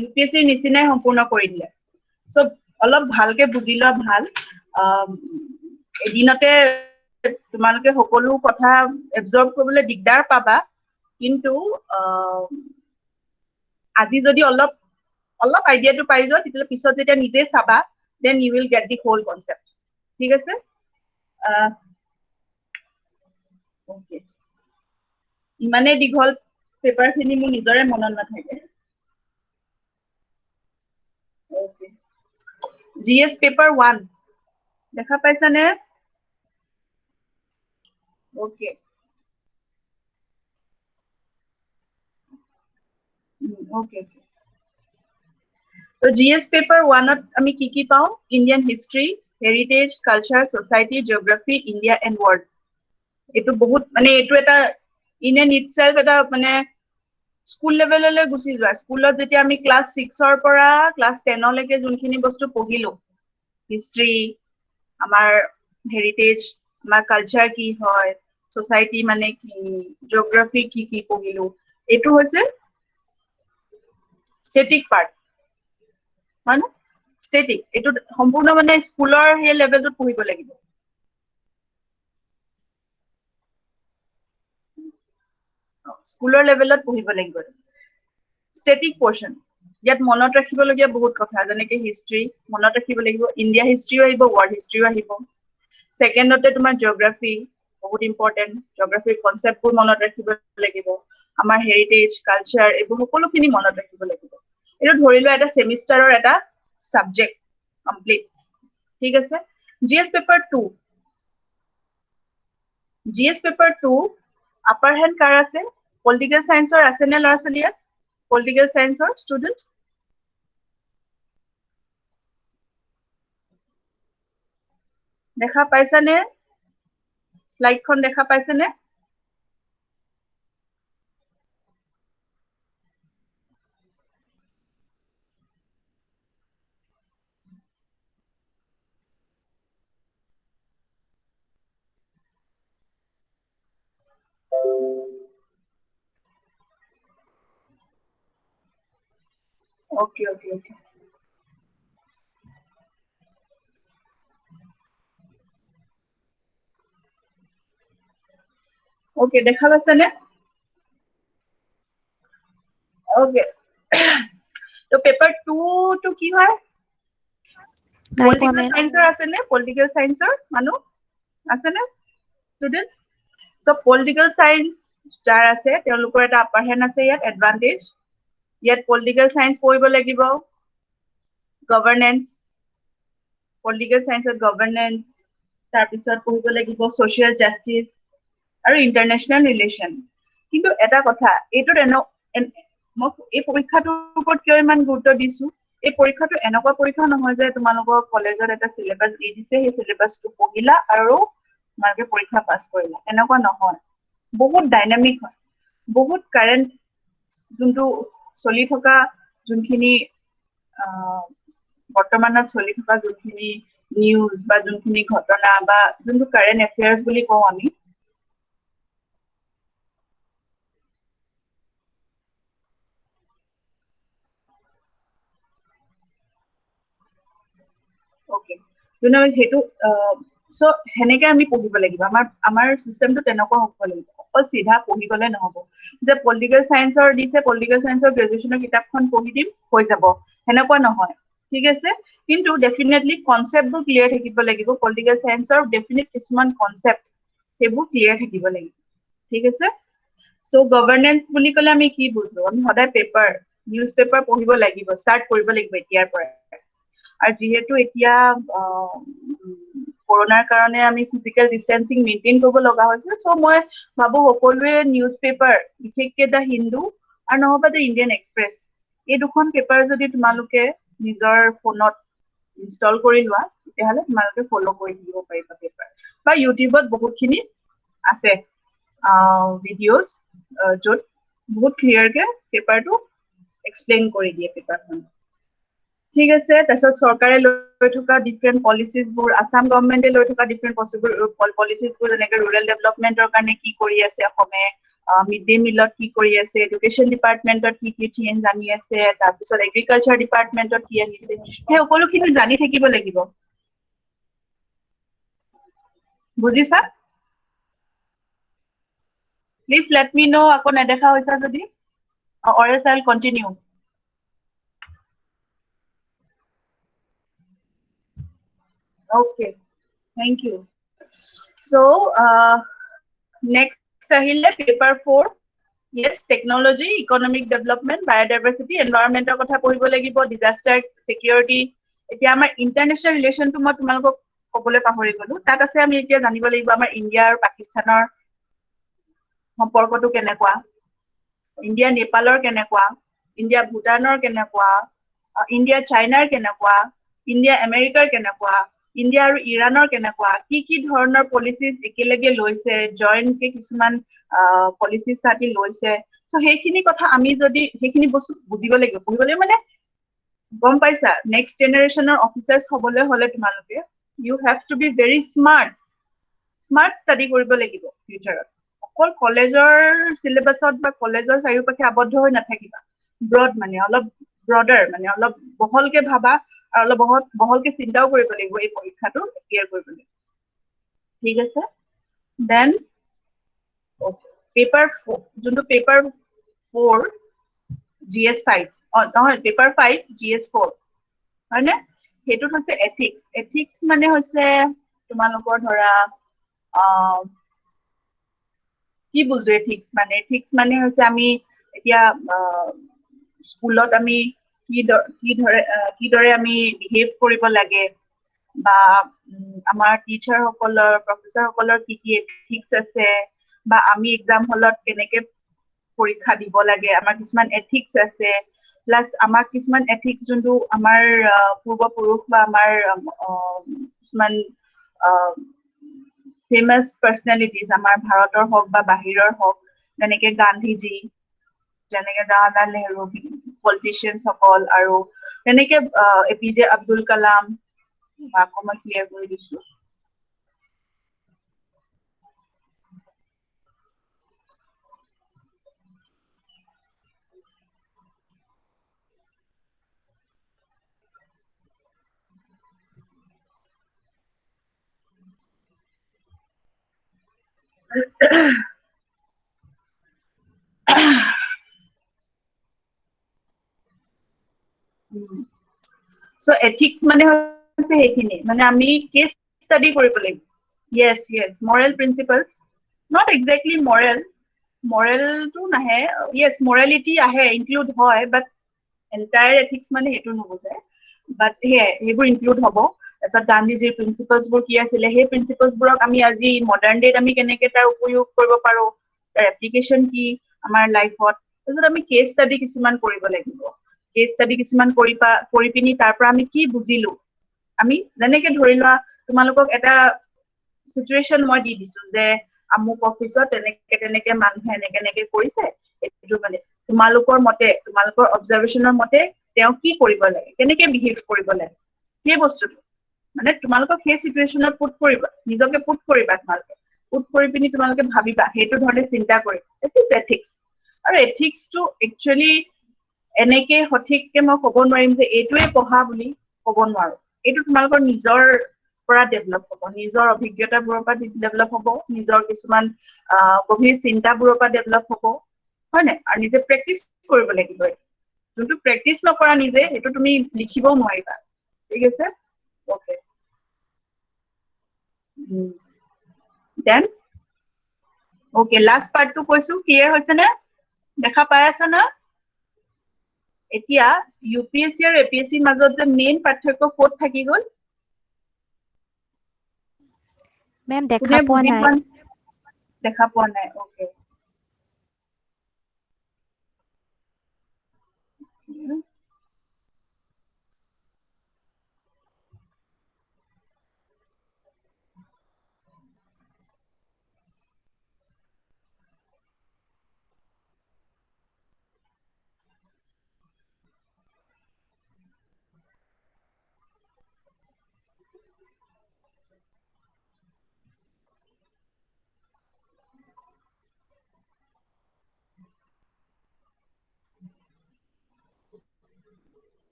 ইউপিএসসি নিচিনাই সম্পূৰ্ণ কৰি দিলে সো অলপ ভালকে বুজি লোৱা ভাল এদিনতে তোমালোকে সকলো কথা এবজৰ্ব কৰিবলৈ দিগদাৰ পাবা কিন্তু আজি যদি অলপ অলপ আইডিয়াটো পাই যোৱা তেতিয়া পিছত যেতিয়া নিজে চাবা then you will get the whole concept ঠিক আছে okay ইমানে দীঘল পেপাৰ খিনি মোৰ নিজৰে মনত নাথাকে okay GS paper 1 দেখা পাইছা নে okay okay So GS paper 1 at ami ki pao Indian history heritage culture society geography India and world etu bahut mane etu eta in and itself eta mane school level le gusi joa school lot jetia ami class 6 or pora class 10 leke junkhini bostu pohilo history amar heritage amar culture ki hoy society mane ki geography ki pohilo etu hoise static part মানে static এটো সম্পূৰ্ণ মানে স্কুলৰ হে লেভেলটো পঢ়িব লাগিব স্কুলৰ লেভেলত পঢ়িব লাগিব স্ট্যাটিক পোৰশন ইয়াত মনত ৰাখিবলগীয়া বহুত কথা যেনেকে হিষ্ট্ৰী মনত ৰাখিব লাগিব ইন্ডিয়া হিষ্ট্ৰীও আহিব ওয়াৰ্ল্ড হিষ্ট্ৰীও আহিব সেকেন্ডতে তোমাৰ জিওগ্ৰাফি বহুত ইম্পৰ্টেন্ট জিওগ্ৰাফিৰ কনসেপ্টবোৰ মনত ৰাখিব লাগিব আমাৰ হেৰিটেজ কালচাৰ এই সকলোখিনি মনত ৰাখিব লাগিব এটো ধৰিলো এটা সেমিস্টাৰৰ এটা সাবজেক্ট কমপ্লিট ঠিক আছে জিএস পেপাৰ 2 আপাৰ হ্যান্ড কাৰ আছে পলিটিক্যাল সায়েন্সৰ আছে নে লৰাছলিয়া পলিটিক্যাল সায়েন্সৰ স্টুডেন্ট দেখা পাইছা নে স্লাইডখন দেখা পাইছে নে Okay. Okay, দেখা পাইছা নে Okay. তো পেপার 2 to কি হয় পলিটিক্যাল সায়েন্সৰ আছে নে পলিটিক্যাল সায়েন্সৰ মানুহ আছে নে স্টুডেন্টস সো পলিটিক্যাল সায়েন্স যাৰ আছে তেওঁলোকৰ এটা আপাৰ হ্যান্ড আছে ইয়াত এডভান্টেজ ইয়াত পলিটিক্যাল সায়েন্স পঢ়িব লাগিব গভৰ্নেন্স পলিটিক্যাল সায়েন্সৰ গভৰ্নেন্স তাৰ পিছত পঢ়িব লাগিব সোশ্যাল জাস্টিস আৰু ইন্টাৰনেশনাল ৰিলেশন কিন্তু এটা কথা এটোৰ মই এই পৰীক্ষাটোৰ ওপৰত কিয় ইমান গুৰুত্ব দিছো এই পৰীক্ষাটো এনেকুৱা পৰীক্ষা নহয় যে তোমালোকৰ কলেজত এটা সিলেবাস দি দিছে সেই সিলেবাসটো পঢ়িলা আৰু তোমালোকে পৰীক্ষা পাস কৰিলা এনেকুৱা নহয় বহুত ডাইনামিক হয় বহুত কাৰেন্ট যোনটো চলি থকা যোনখিনি বৰ্তমানত চলি থকা যোনখিনি নিউজ বা যোনখিনি ঘটনা বা যোনটো কারেন্ট এফেয়ার্স বুলি কওঁ আমি ওকে হেতু সো হেনেকে আমি পঢ়িব লাগিব আমাৰ সিস্টেমটো তেনেকুৱা হ'ব লাগিব অকল সিধা পঢ়ি গলে নহব যে পলিটিক্যাল সায়েন্সৰ দিছে পলিটিক্যাল সায়েন্সৰ গ্ৰেজুৱেচনৰ কিতাপখন পঢ়ি দিম হৈ যাব হেনেকুৱা নহয় ঠিক আছে কিন্তু ডেফিনেটলি কনসেপ্টবোৰ ক্লিয়াৰ থাকিব লাগিব পলিটিক্যাল সায়েন্সৰ ডেফিনেট কিছুমান কনসেপ্ট হেবু ক্লিয়াৰ থাকিব লাগিব ঠিক আছে সো গভৰ্নেন্স বুলি কলে আমি কি বুজো আমি সদায় পেপাৰ নিউজ পেপাৰ পঢ়িব লাগিব স্টাৰ্ট কৰিব লাগিব এতিয়াৰ পৰা আৰু যেহেতু এতিয়া কৰোনাৰ কাৰণে আমি ফিজিক্যাল ডিস্টেন্সিং মেইনটেইন কৰিব লগা হৈছে সো মই ভাবো সকলোৱে নিউজ পেপাৰ বিশেষকৈ দা হিন্দু আৰু নহবা দা ইণ্ডিয়ান এক্সপ্ৰেছ এই দুখন পেপাৰ যদি তোমালোকে নিজৰ ফোনত ইনষ্টল কৰি লোৱা তেতিয়াহলে তোমালোকে ফলো কৰি দিব পাৰিবা পেপাৰ বা ইউটিউবত বহুতখিনি আছে ভিডিঅ'জ য'ত বহুত ক্লিয়াৰকে পেপাৰটো এক্সপ্লেইন কৰি দিয়ে পেপাৰখন ঠিক আছে তাৰপিছত চৰকাৰে লৈ থকা ডিফাৰেণ্ট পলিচিছবোৰ আসাম গভৰ্ণমেণ্টে লৈ থকা ডিফাৰেণ্ট পলিচিছবোৰ যেনেকৈ ৰুৰেল ডেভেলপমেণ্টৰ কাৰণে কি কৰি আছে অসমে মিড ডে মিলত কি কৰি আছে এডুকেশ্যন ডিপাৰ্টমেণ্টত কি চেঞ্জ আনি আছে তাৰপিছত এগ্ৰিকালচাৰ ডিপাৰ্টমেণ্টত কি আহিছে সেই সকলোখিনি জানি থাকিব লাগিব বুজিছা প্লিজ লেট মি নো আকৌ নেদেখা হৈছা যদি or else I'll continue. Okay, thank you. So, next ahile paper 4. Yes, technology, economic development, biodiversity, environment কথা পঢ়িব লাগিব, disaster security. এতিয়া আমাৰ international relation টো মই তোমালোকক ক'বলৈ পাহৰি গলো তাত আছে আমি এতিয়া জানিব লাগিব আমাৰ ইণ্ডিয়া আৰু পাকিস্তানৰ সম্পৰ্কটো কেনেকুৱা ইণ্ডিয়া নেপালৰ কেনেকুৱা ইণ্ডিয়া ভূটানৰ কেনেকুৱা ইণ্ডিয়া চাইনাৰ কেনেকুৱা ইণ্ডিয়া আমেৰিকাৰ কেনেকুৱা ইণ্ডিয়া আৰু ইৰাণৰ কেনেকুৱা কি ধৰণৰ পলিচিছ একেলগে লৈছে জইণ্টকে কিছুমান পলিচিছ তাতি লৈছে সো সেইখিনি কথা আমি যদি সেইখিনি বস্তু বুজিব লাগিব বুজিব লাগিব মানে গম পাইছা নেক্সট জেনাৰেশ্যনৰ অফিচাৰ্ছ হ'বলৈ হ'লে তোমালোকে you have to be very smart study কৰিব লাগিব ফিউচাৰত অকল কলেজৰ চিলেবাছত বা কলেজৰ চাৰিওপাশে আবদ্ধ হৈ নাথাকিবা ব্ৰড মানে অলপ ব্ৰডাৰ মানে অলপ বহলকে ভাবা আৰু অলপ বহলকে চিন্তাও কৰিব লাগিব এই পৰীক্ষাটো ক্লিয়াৰ কৰিবলৈ ঠিক আছে দেন পেপাৰ যোনটো পেপাৰ 4 GS5 নহয় পেপাৰ 5 GS4 হয়নে সেইটোত হৈছে এথিক্স মানে হৈছে তোমালোকৰ ধৰা কি বুজো এথিক্স মানে হৈছে আমি এতিয়া স্কুলত আমি কিদৰে আমি বিহেভ কৰিব লাগে বা আমাৰ টিচাৰ সকলৰ প্ৰফেচাৰ সকলৰ কি এথিক্স আছে বা আমি এক্সাম হলত কেনেকে পৰীক্ষা দিব লাগে আমাৰ কিছুমান এথিক্স আছে প্লাছ আমাক কিছুমান এথিক্স যোনটো আমাৰ পূৰ্বপুৰুষ বা আমাৰ কিছুমান ফেমাছ পাৰ্চনেলিটিজ আমাৰ ভাৰতৰ হওক বা বাহিৰৰ হওক যেনেকে গান্ধীজী যেনেকে জৱাহৰলাল নেহৰু পলিটিচিয়ানছ সকল আৰু তেনেকে APJ আব্দুল কালাম আকৌ মই ক্লিয়াৰ কৰি দিছো So ethics মানে হৈছে সেইখিনি মানে আমি কেছ ষ্টাডি কৰিব লাগিব yes moral principles not exactly moralটো নাহে yes morality আহে include হয় but entire ethics মানে সেইটো নুবুজায় but সেইবোৰ include হ'ব তাৰপিছত গান্ধীজীৰ প্ৰিন্সিপলছবোৰ কি আছিলে সেই প্ৰিন্সিপলছবোৰক আমি আজি মডাৰ্ণ ডেত আমি কেনেকে তাৰ উপয়োগ কৰিব পাৰো তাৰ এপ্লিকেশ্যন কি আমাৰ লাইফত তাৰপিছত আমি কেছ ষ্টাডি কিছুমান কৰিব লাগিব কেছ ষ্টাডি কিছুমান কৰি পিনি তাৰ পৰা আমি কি বুজিলো আমি যেনেকে ধৰি লোৱা তোমালোকক এটা সিচুৱেশ্যন মই দি দিছো যে আমুক অফিচত তেনেকে মানুহে এনেকে কৰিছে এইটো মানে তোমালোকৰ মতে তোমালোকৰ অবজাৰভেশ্যনৰ মতে তেওঁ কি কৰিব লাগে কেনেকে বিহেভ কৰিব লাগে সেই বস্তুটো মানে তোমালোকক সেই সিচুৱেশ্যনত পুট কৰিবা নিজকে পুট কৰিবা তোমালোকে পুট কৰি পিনি তোমালোকে ভাবিবা সেইটো ধৰণে চিন্তা কৰিবা ইট ইজ এথিক্স আৰু এথিক্সটো একচুৱেলি এনেকে সঠিককে মই ক'ব নোৱাৰিম যে এইটোৱে পঢ়া বুলি ক'ব নোৱাৰো এইটো তোমালোকৰ নিজৰ পৰা ডেভেলপ হ'ব নিজৰ অভিজ্ঞতাবোৰৰ পৰা ডেভেলপ হ'ব নিজৰ কিছুমান গভীৰ চিন্তাবোৰৰ পৰা ডেভেলপ হ'ব হয় নাই আৰু নিজে প্ৰেক্টিচ কৰিব লাগিব যোনটো প্ৰেক্টিচ নকৰা নিজে সেইটো তুমি লিখিবও নোৱাৰিবা ঠিক আছে অ'কে দেন অ'কে লাষ্ট পাৰ্টটো কৈছো ক্লিয়াৰ হৈছে নে দেখা পাই আছা না এতিয়া UPSC আৰু APSC মাজত যে মেইন পাৰ্থক্য ক'ত থাকি গ'ল মেম দেখা পোৱা নাই okay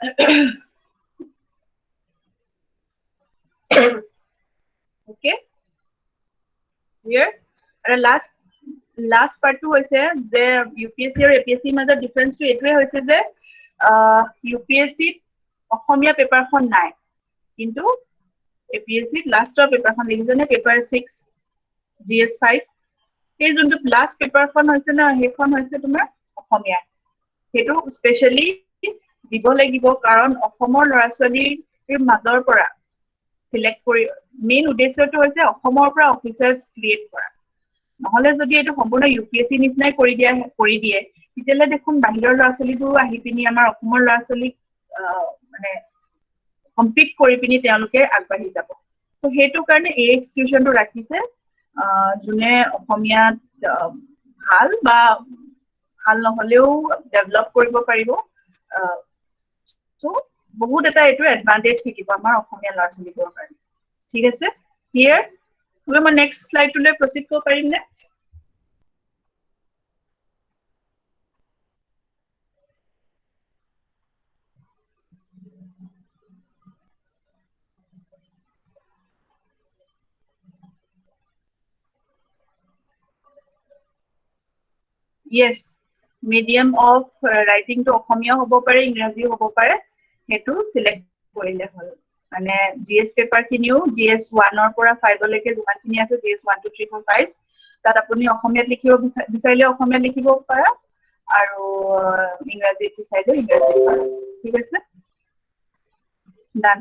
Okay, here and last part to hoise je UPSC or APSC major difference to etwe hoise je UPSC Asomiya paper খন নাই কিন্তু APSC লাষ্টৰ পেপাৰ খন লিখিছনে পেপাৰ 6 GS5 এই যোনটো লাষ্ট পেপাৰ খন হৈছে না হেখন হৈছে তোমাৰ অসমীয়া হেতু স্পেশালি দিব লাগিব কাৰণ অসমৰ ল'ৰা-ছোৱালীৰ মাজৰ পৰা সিলেক্ট কৰি মেইন উদ্দেশ্যটো হৈছে অসমৰ পৰা অফিচাৰ্স ক্ৰিয়েট কৰা নহলে যদি এটো সম্পূৰ্ণ UPSC নিচিনাই কৰি দিয়ে তেতিয়ালে দেখোন বাহিৰৰ ল'ৰা-ছোৱালীবোৰ আহি পিনি আমাৰ অসমৰ ল'ৰা-ছোৱালী মানে কমপ্লিট কৰি পিনি তেওঁলোকে আগবাঢ়ি যাব তো হেতু কাৰণে এই এক্সক্লুশনটো ৰাখিছে যোনে অসমীয়া ভাল বা ভাল নহলেও ডেভেলপ কৰিব পাৰিব সো বহুত এটা এটো এডভান্টেজ থাকিব আমাৰ অসমীয়া ল'ৰা-ছোৱালীবোৰৰ কাৰণে ঠিক আছে হিয়াৰ মই নেক্সট স্লাইডটোলৈ প্ৰসিড কৰিব পাৰিম নে Yes, medium of writing to অসমীয়া হ'ব পাৰে ইংৰাজী হ'ব পাৰে হেতু সিলেক্ট কৰিলে হ'ল মানে GS পেপাৰ কিনিও GS1 ৰ পৰা 5 লৈকে যিমানখিনি আছে GS1 2 3 4 5 তাত আপুনি অসমীয়াত লিখিব বিচাৰিলে অসমীয়াত লিখিব পাৰা আৰু ইংৰাজীত বিচাৰিলে ইংৰাজীত পাৰা ঠিক আছে ডান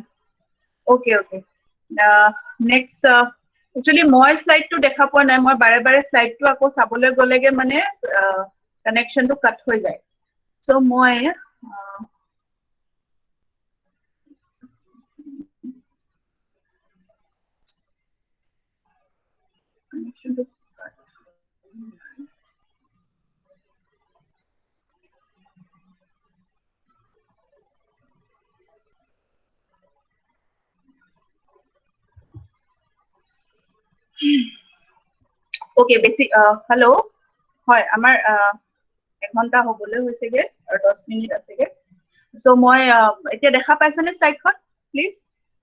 ওকে নেক্সট Actually মই স্লাইডটো দেখা পোৱা নাই মই বাৰে বাৰে স্লাইডটো আকৌ চাবলৈ গলেগে মানে কানেকশনটো কাট হৈ যায় সো মই কানেকশনটো Okay, basic hello হয় আমাৰ 1 ঘন্টা হ'বলৈ হৈছেগে আৰু 10 মিনিট আছেগে সো মই এতিয়া দেখা পাইছে নে স্লাইডখন প্লিজ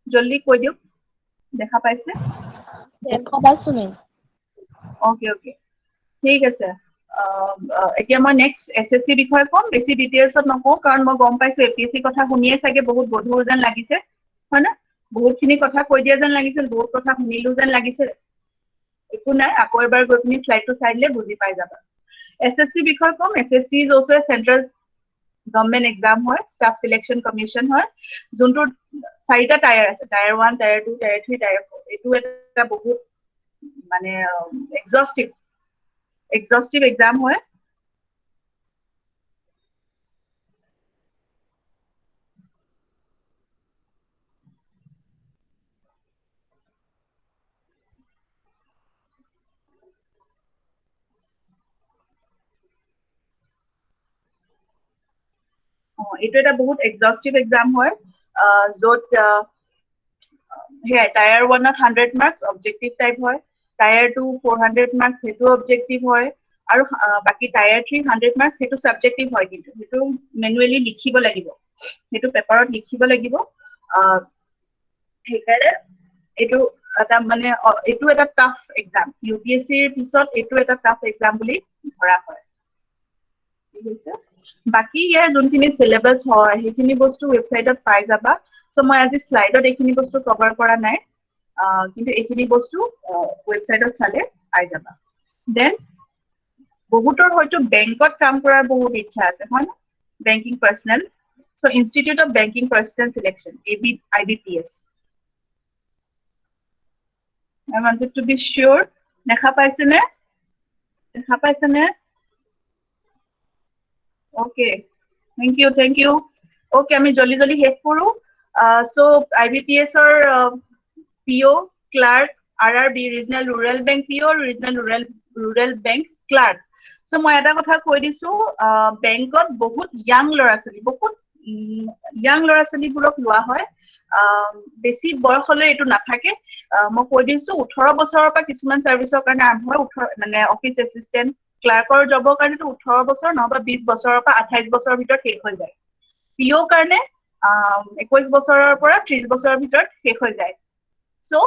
জলদি কৈ দিও দেখা পাইছে দেখা পাইছো নে ওকে ঠিক আছে এতিয়া মই নেক্সট SSC বিষয় কম বেছি ডিটেইলছত নকও কাৰণ মই গম পাইছো APSC কথা শুনিয়ে চাগে বহুত গধুৰ যেন লাগিছে হয় না বহুতখিনি কথা কৈ দিয়া যেন লাগিছিল বহুত কথা শুনিলো যেন লাগিছে একো নাই আকৌ এবাৰ গৈ পিনি স্লাইডটো চাইলে বুজি পাই যাবা SSC বিষয় কম SSC is also a central government exam হয় staff selection commission হয় যোনটো চাৰিটা টায়াৰ আছে টায়াৰ 1 টায়াৰ 2 টায়াৰ 3 টায়াৰ 4 এটো এটা বহুত মানে exhaustive exam হয় এটো এটা বহুত exhaustive exam হয় যত টায়াৰ 1 ত 100 মাৰ্কস অবজেক্টিভ টাইপ হয় টায়াৰ 2 400 মাৰ্কস হেতু অবজেক্টিভ হয় আৰু বাকি টায়াৰ 3 100 মাৰ্কস হেতু সাবজেক্টিভ হয় কিন্তু হেতু ম্যানুয়ালি লিখিব লাগিব হেতু পেপাৰত লিখিব লাগিব হেকাৰে এটো এটা মানে এটো এটা টাফ এক্সাম UPSC ৰ পিছত এটো এটা টাফ এক্সাম বুলি ধৰা হয় ঠিক আছে বাকি ইয়াৰ যোনখিনি সিলেবাস হয় হেখিনি বস্তু ওয়েবসাইটত পাই যাবা সো মই আজি স্লাইডত এইখিনি বস্তু কভাৰ কৰা নাই কিন্তু এইখিনি বস্তু ওয়েবসাইটত চালে পাই যাবা দেন বহুতৰ হয়তো বেংকত কাম কৰাৰ বহুত ইচ্ছা আছে হয় banking personnel so institute of banking personnel selection IBPS I wanted to be sure দেখা পাইছে নে Okay, thank you. Okay, আমি জলদি শেষ কৰো so IBPS or PO clerk RRB regional rural bank PO regional rural bank clerk so মই এটা কথা কৈ দিছো বেংকত বহুত ইয়াং ল'ৰা-ছোৱালী বুৰক লোৱা হয় বেছি বয়সলৈ এটো নাথাকে মই কৈ দিছো 18 বছৰৰ পৰা কিছুমান সাৰ্ভিসৰ কাৰণে আৰম্ভ হয় মানে অফিস এসিস্টেন্ট ক্লাৰ্কৰ জবৰ কাৰণে 18 বছৰ নহবা 20 বছৰৰ পৰা 28 বছৰৰ ভিতৰত শেষ হৈ যায় পিও কাৰণে 21 বছৰৰ পৰা 30 বছৰৰ ভিতৰত শেষ হৈ যায় সো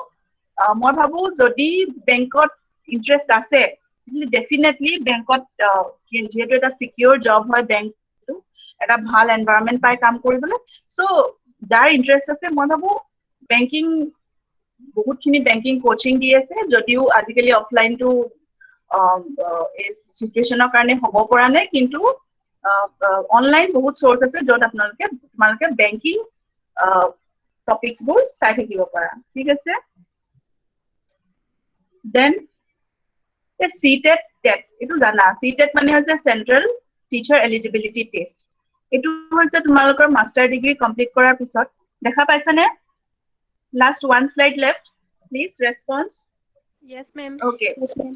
মই ভাবো যদি বেংকত ইন্টাৰেষ্ট আছে ডেফিনেটলি বেংকত যেহেতু এটা সিকিউৰ জব হয় বেংকটো এটা ভাল এনভায়ৰনমেন্ট পাই কাম কৰিবলৈ সো যাৰ ইন্টাৰেষ্ট আছে মই ভাবো বেংকিং বহুতখিনি বেংকিং কোচিং দি আছে যদিও আজিকালি অফলাইনটো সিচুৱেশ্যনৰ কাৰণে হ'ব পৰা নাই কিন্তু অনলাইন বহুত সোৰ্স আছে যত তোমালোকে বেংকিং টপিকস বোৰ চাই থাকিব পাৰা ঠিক আছে দেন CTET টেট এটো জানা CTET মানে হৈছে সেন্ট্রাল টিচাৰ এলিজিবিলিটি টেষ্ট এটো হৈছে তোমালোকৰ মাস্টাৰ ডিগ্ৰী কমপ্লিট কৰাৰ পিছত দেখা পাইছানে last one slide left please response Yes, ma'am. Okay. Yes, ma'am.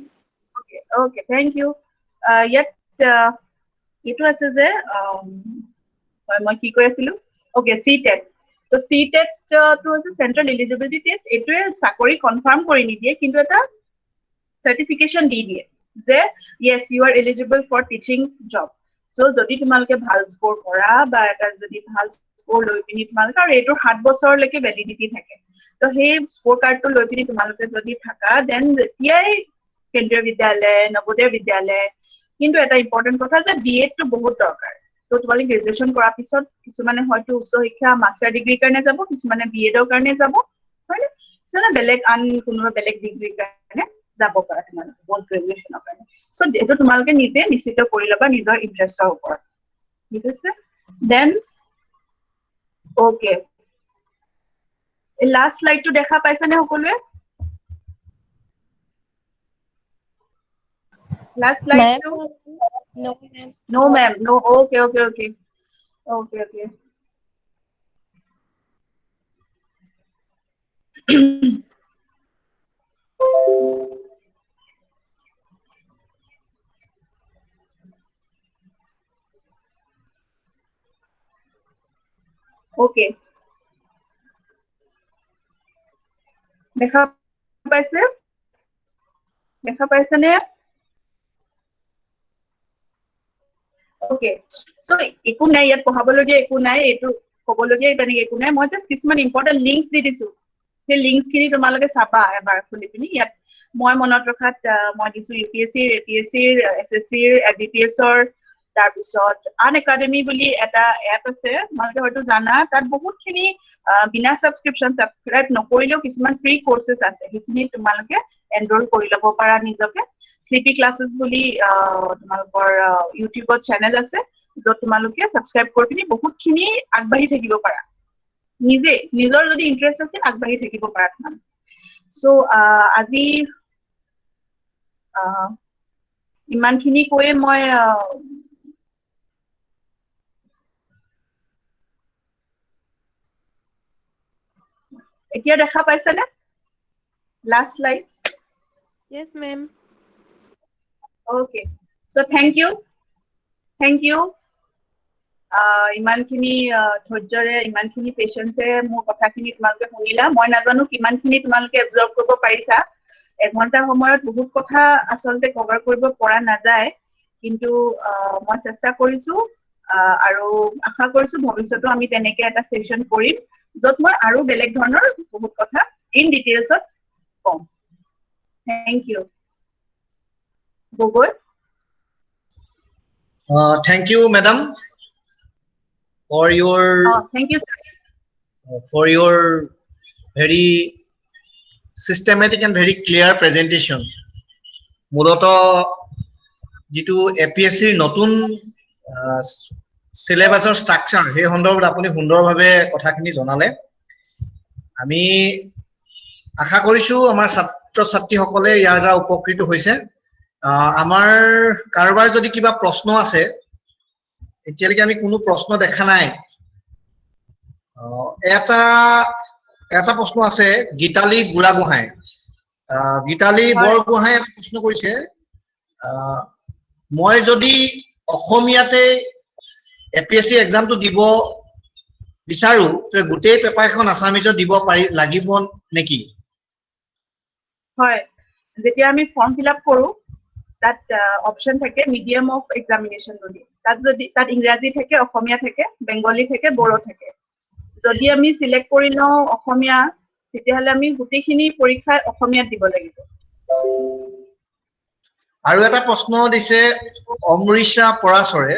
Okay, thank you. Yet, it was as a মই কি কৈ আছিলো okay CTET তো CTET to was a central eligibility test এটোৱে চাকৰি কনফাৰ্ম কৰি নিদিয়ে কিন্তু এটা সার্টিফিকেশন দি দিয়ে যে yes you are eligible for teaching job so যদি তোমালোকে ভাল স্কোৰ কৰা বা এটা যদি ভাল স্কোৰ লৈ পিনি তোমালোকে আৰু এটো 7 বছৰলৈকে ভ্যালিডিটি থাকে তো সেই স্কোৰ কাৰ্ডটো লৈ পিনি তোমালোকে যদি থাকা দেন যেতিয়াই কেন্দ্ৰীয় বিদ্যালয় নৱোদয় বিদ্যালয় কিন্তু এটা ইম্পৰ্টেন্ট কথা যে বিএড টো বহুত দৰকাৰ তো তোমালোকে গ্ৰেজুৱেচন কৰাৰ পিছত কিছুমানে হয়তো উচ্চ শিক্ষা মাস্টাৰ ডিগ্ৰীৰ কাৰণে যাব কিছুমানে বিএডৰ কাৰণে যাব হয়নে কিছুমানে বেলেগ আন কোনো বেলেগ ডিগ্ৰীৰ কাৰণে যাব পাৰে তোমালোকে পোষ্ট গ্ৰেজুৱেচনৰ কাৰণে সো এটো তোমালোকে নিজে নিশ্চিত কৰি লবা নিজৰ ইন্টাৰেষ্টৰ ওপৰত ঠিক আছে দেন ওকে এই লাষ্ট স্লাইডটো দেখা পাইছানে সকলোৱে last slide Ma'am. too No, ma'am. no ma'am no okay okay দেখা পাইছেনে Okay. So, একো নাই ইয়াত পঢ়াবলগীয়া একো নাই এটো ক'বলগীয়া ইমানে একো নাই মই জাস্ট কিছুমান ইম্পৰ্টেন্ট লিংকস দি দিছো সেই লিংকস খিনি তোমালোকে চাবা এবাৰ খুলি পিনি ইয়াত মই মনত ৰখাত মই দিছো UPSC APSC SSC BPS ৰ তাৰ পিছত আন একাডেমি বুলি এটা এপ আছে তোমালোকে হয়তো জানা তাত বহুত খিনি বিনা সাবস্ক্ৰিপচন নকৰিলেও কিছুমান ফ্ৰী কোৰ্সেস আছে সেইখিনি তোমালোকে এনৰোল কৰি ল'ব পাৰা নিজকে স্লিপি ক্লাसेस বুলি তোমালোকৰ ইউটিউবত চেনেল আছে যত তোমালোকে সাবস্ক্ৰাইব কৰি পিনি বহুতখিনি আগবাঢ়ি থাকিব পাৰা নিজে নিজৰ যদি ইন্টাৰেষ্ট আছে আগবাঢ়ি থাকিব পাৰা তোমালোকে সো আজি ইমানখিনি কৈ মই এতিয়া দেখা পাইছানে last slide Yes, ma'am. Okay. So thank you. ইমানখিনি ধৈৰ্যৰে ইমানখিনি পেশেন্সে মোৰ কথাখিনি তোমালোকে শুনিলা মই নাজানো কিমানখিনি তোমালোকে এবজৰ্ব কৰিব পাৰিছা এঘণ্টা সময়ত বহুত কথা আসলতে কভাৰ কৰিব পৰা নাযায় কিন্তু মই চেষ্টা কৰিছো আৰু আশা কৰিছো ভৱিষ্যতেও আমি তেনেকে এটা সেশন কৰিম যত মই আৰু বেলেগ ধৰণৰ বহুত কথা ইন ডিটেইলছত কম thank you Gogoi. Thank you, madam, for your thank you, sir. For your very systematic and very clear presentation. Muroto jitu APSC নতুন syllabusৰ structure হে সন্দৰ্ভত আপুনি সুন্দৰভাৱে কথাখিনি জনালে আমি আশা কৰিছো আমাৰ ছাত্ৰ ছাত্ৰীসকলে ইয়াৰ দ্বাৰা উপকৃত হৈছে আমাৰ কাৰোবাৰ যদি কিবা প্ৰশ্ন আছে এতিয়ালৈকে আমি কোনো প্ৰশ্ন দেখা নাই এটা প্ৰশ্ন আছে গীতালি বুঢ়াগোহাঁই গীতালি বৰগোহাঁই এটা প্ৰশ্ন কৰিছে মই যদি অসমীয়াতে এপিএসসি এক্সামটো দিব বিচাৰো তে গোটেই পেপাৰখন আসামিজত দিব পাৰি লাগিব নেকি হয় যেতিয়া আমি ফৰ্ম ফিল আপ কৰো that option থাকে medium of examination বুলি তাত যদি তাত ইংৰাজী থাকে অসমীয়া থাকে বেংগলী থাকে বড়ো থাকে যদি আমি সিলেক্ট কৰি লওঁ অসমীয়া তেতিয়াহ'লে আমি গোটেইখিনি পৰীক্ষা অসমীয়াত দিব লাগিব আৰু এটা প্ৰশ্ন দিছে অমৃষা পৰাশৰে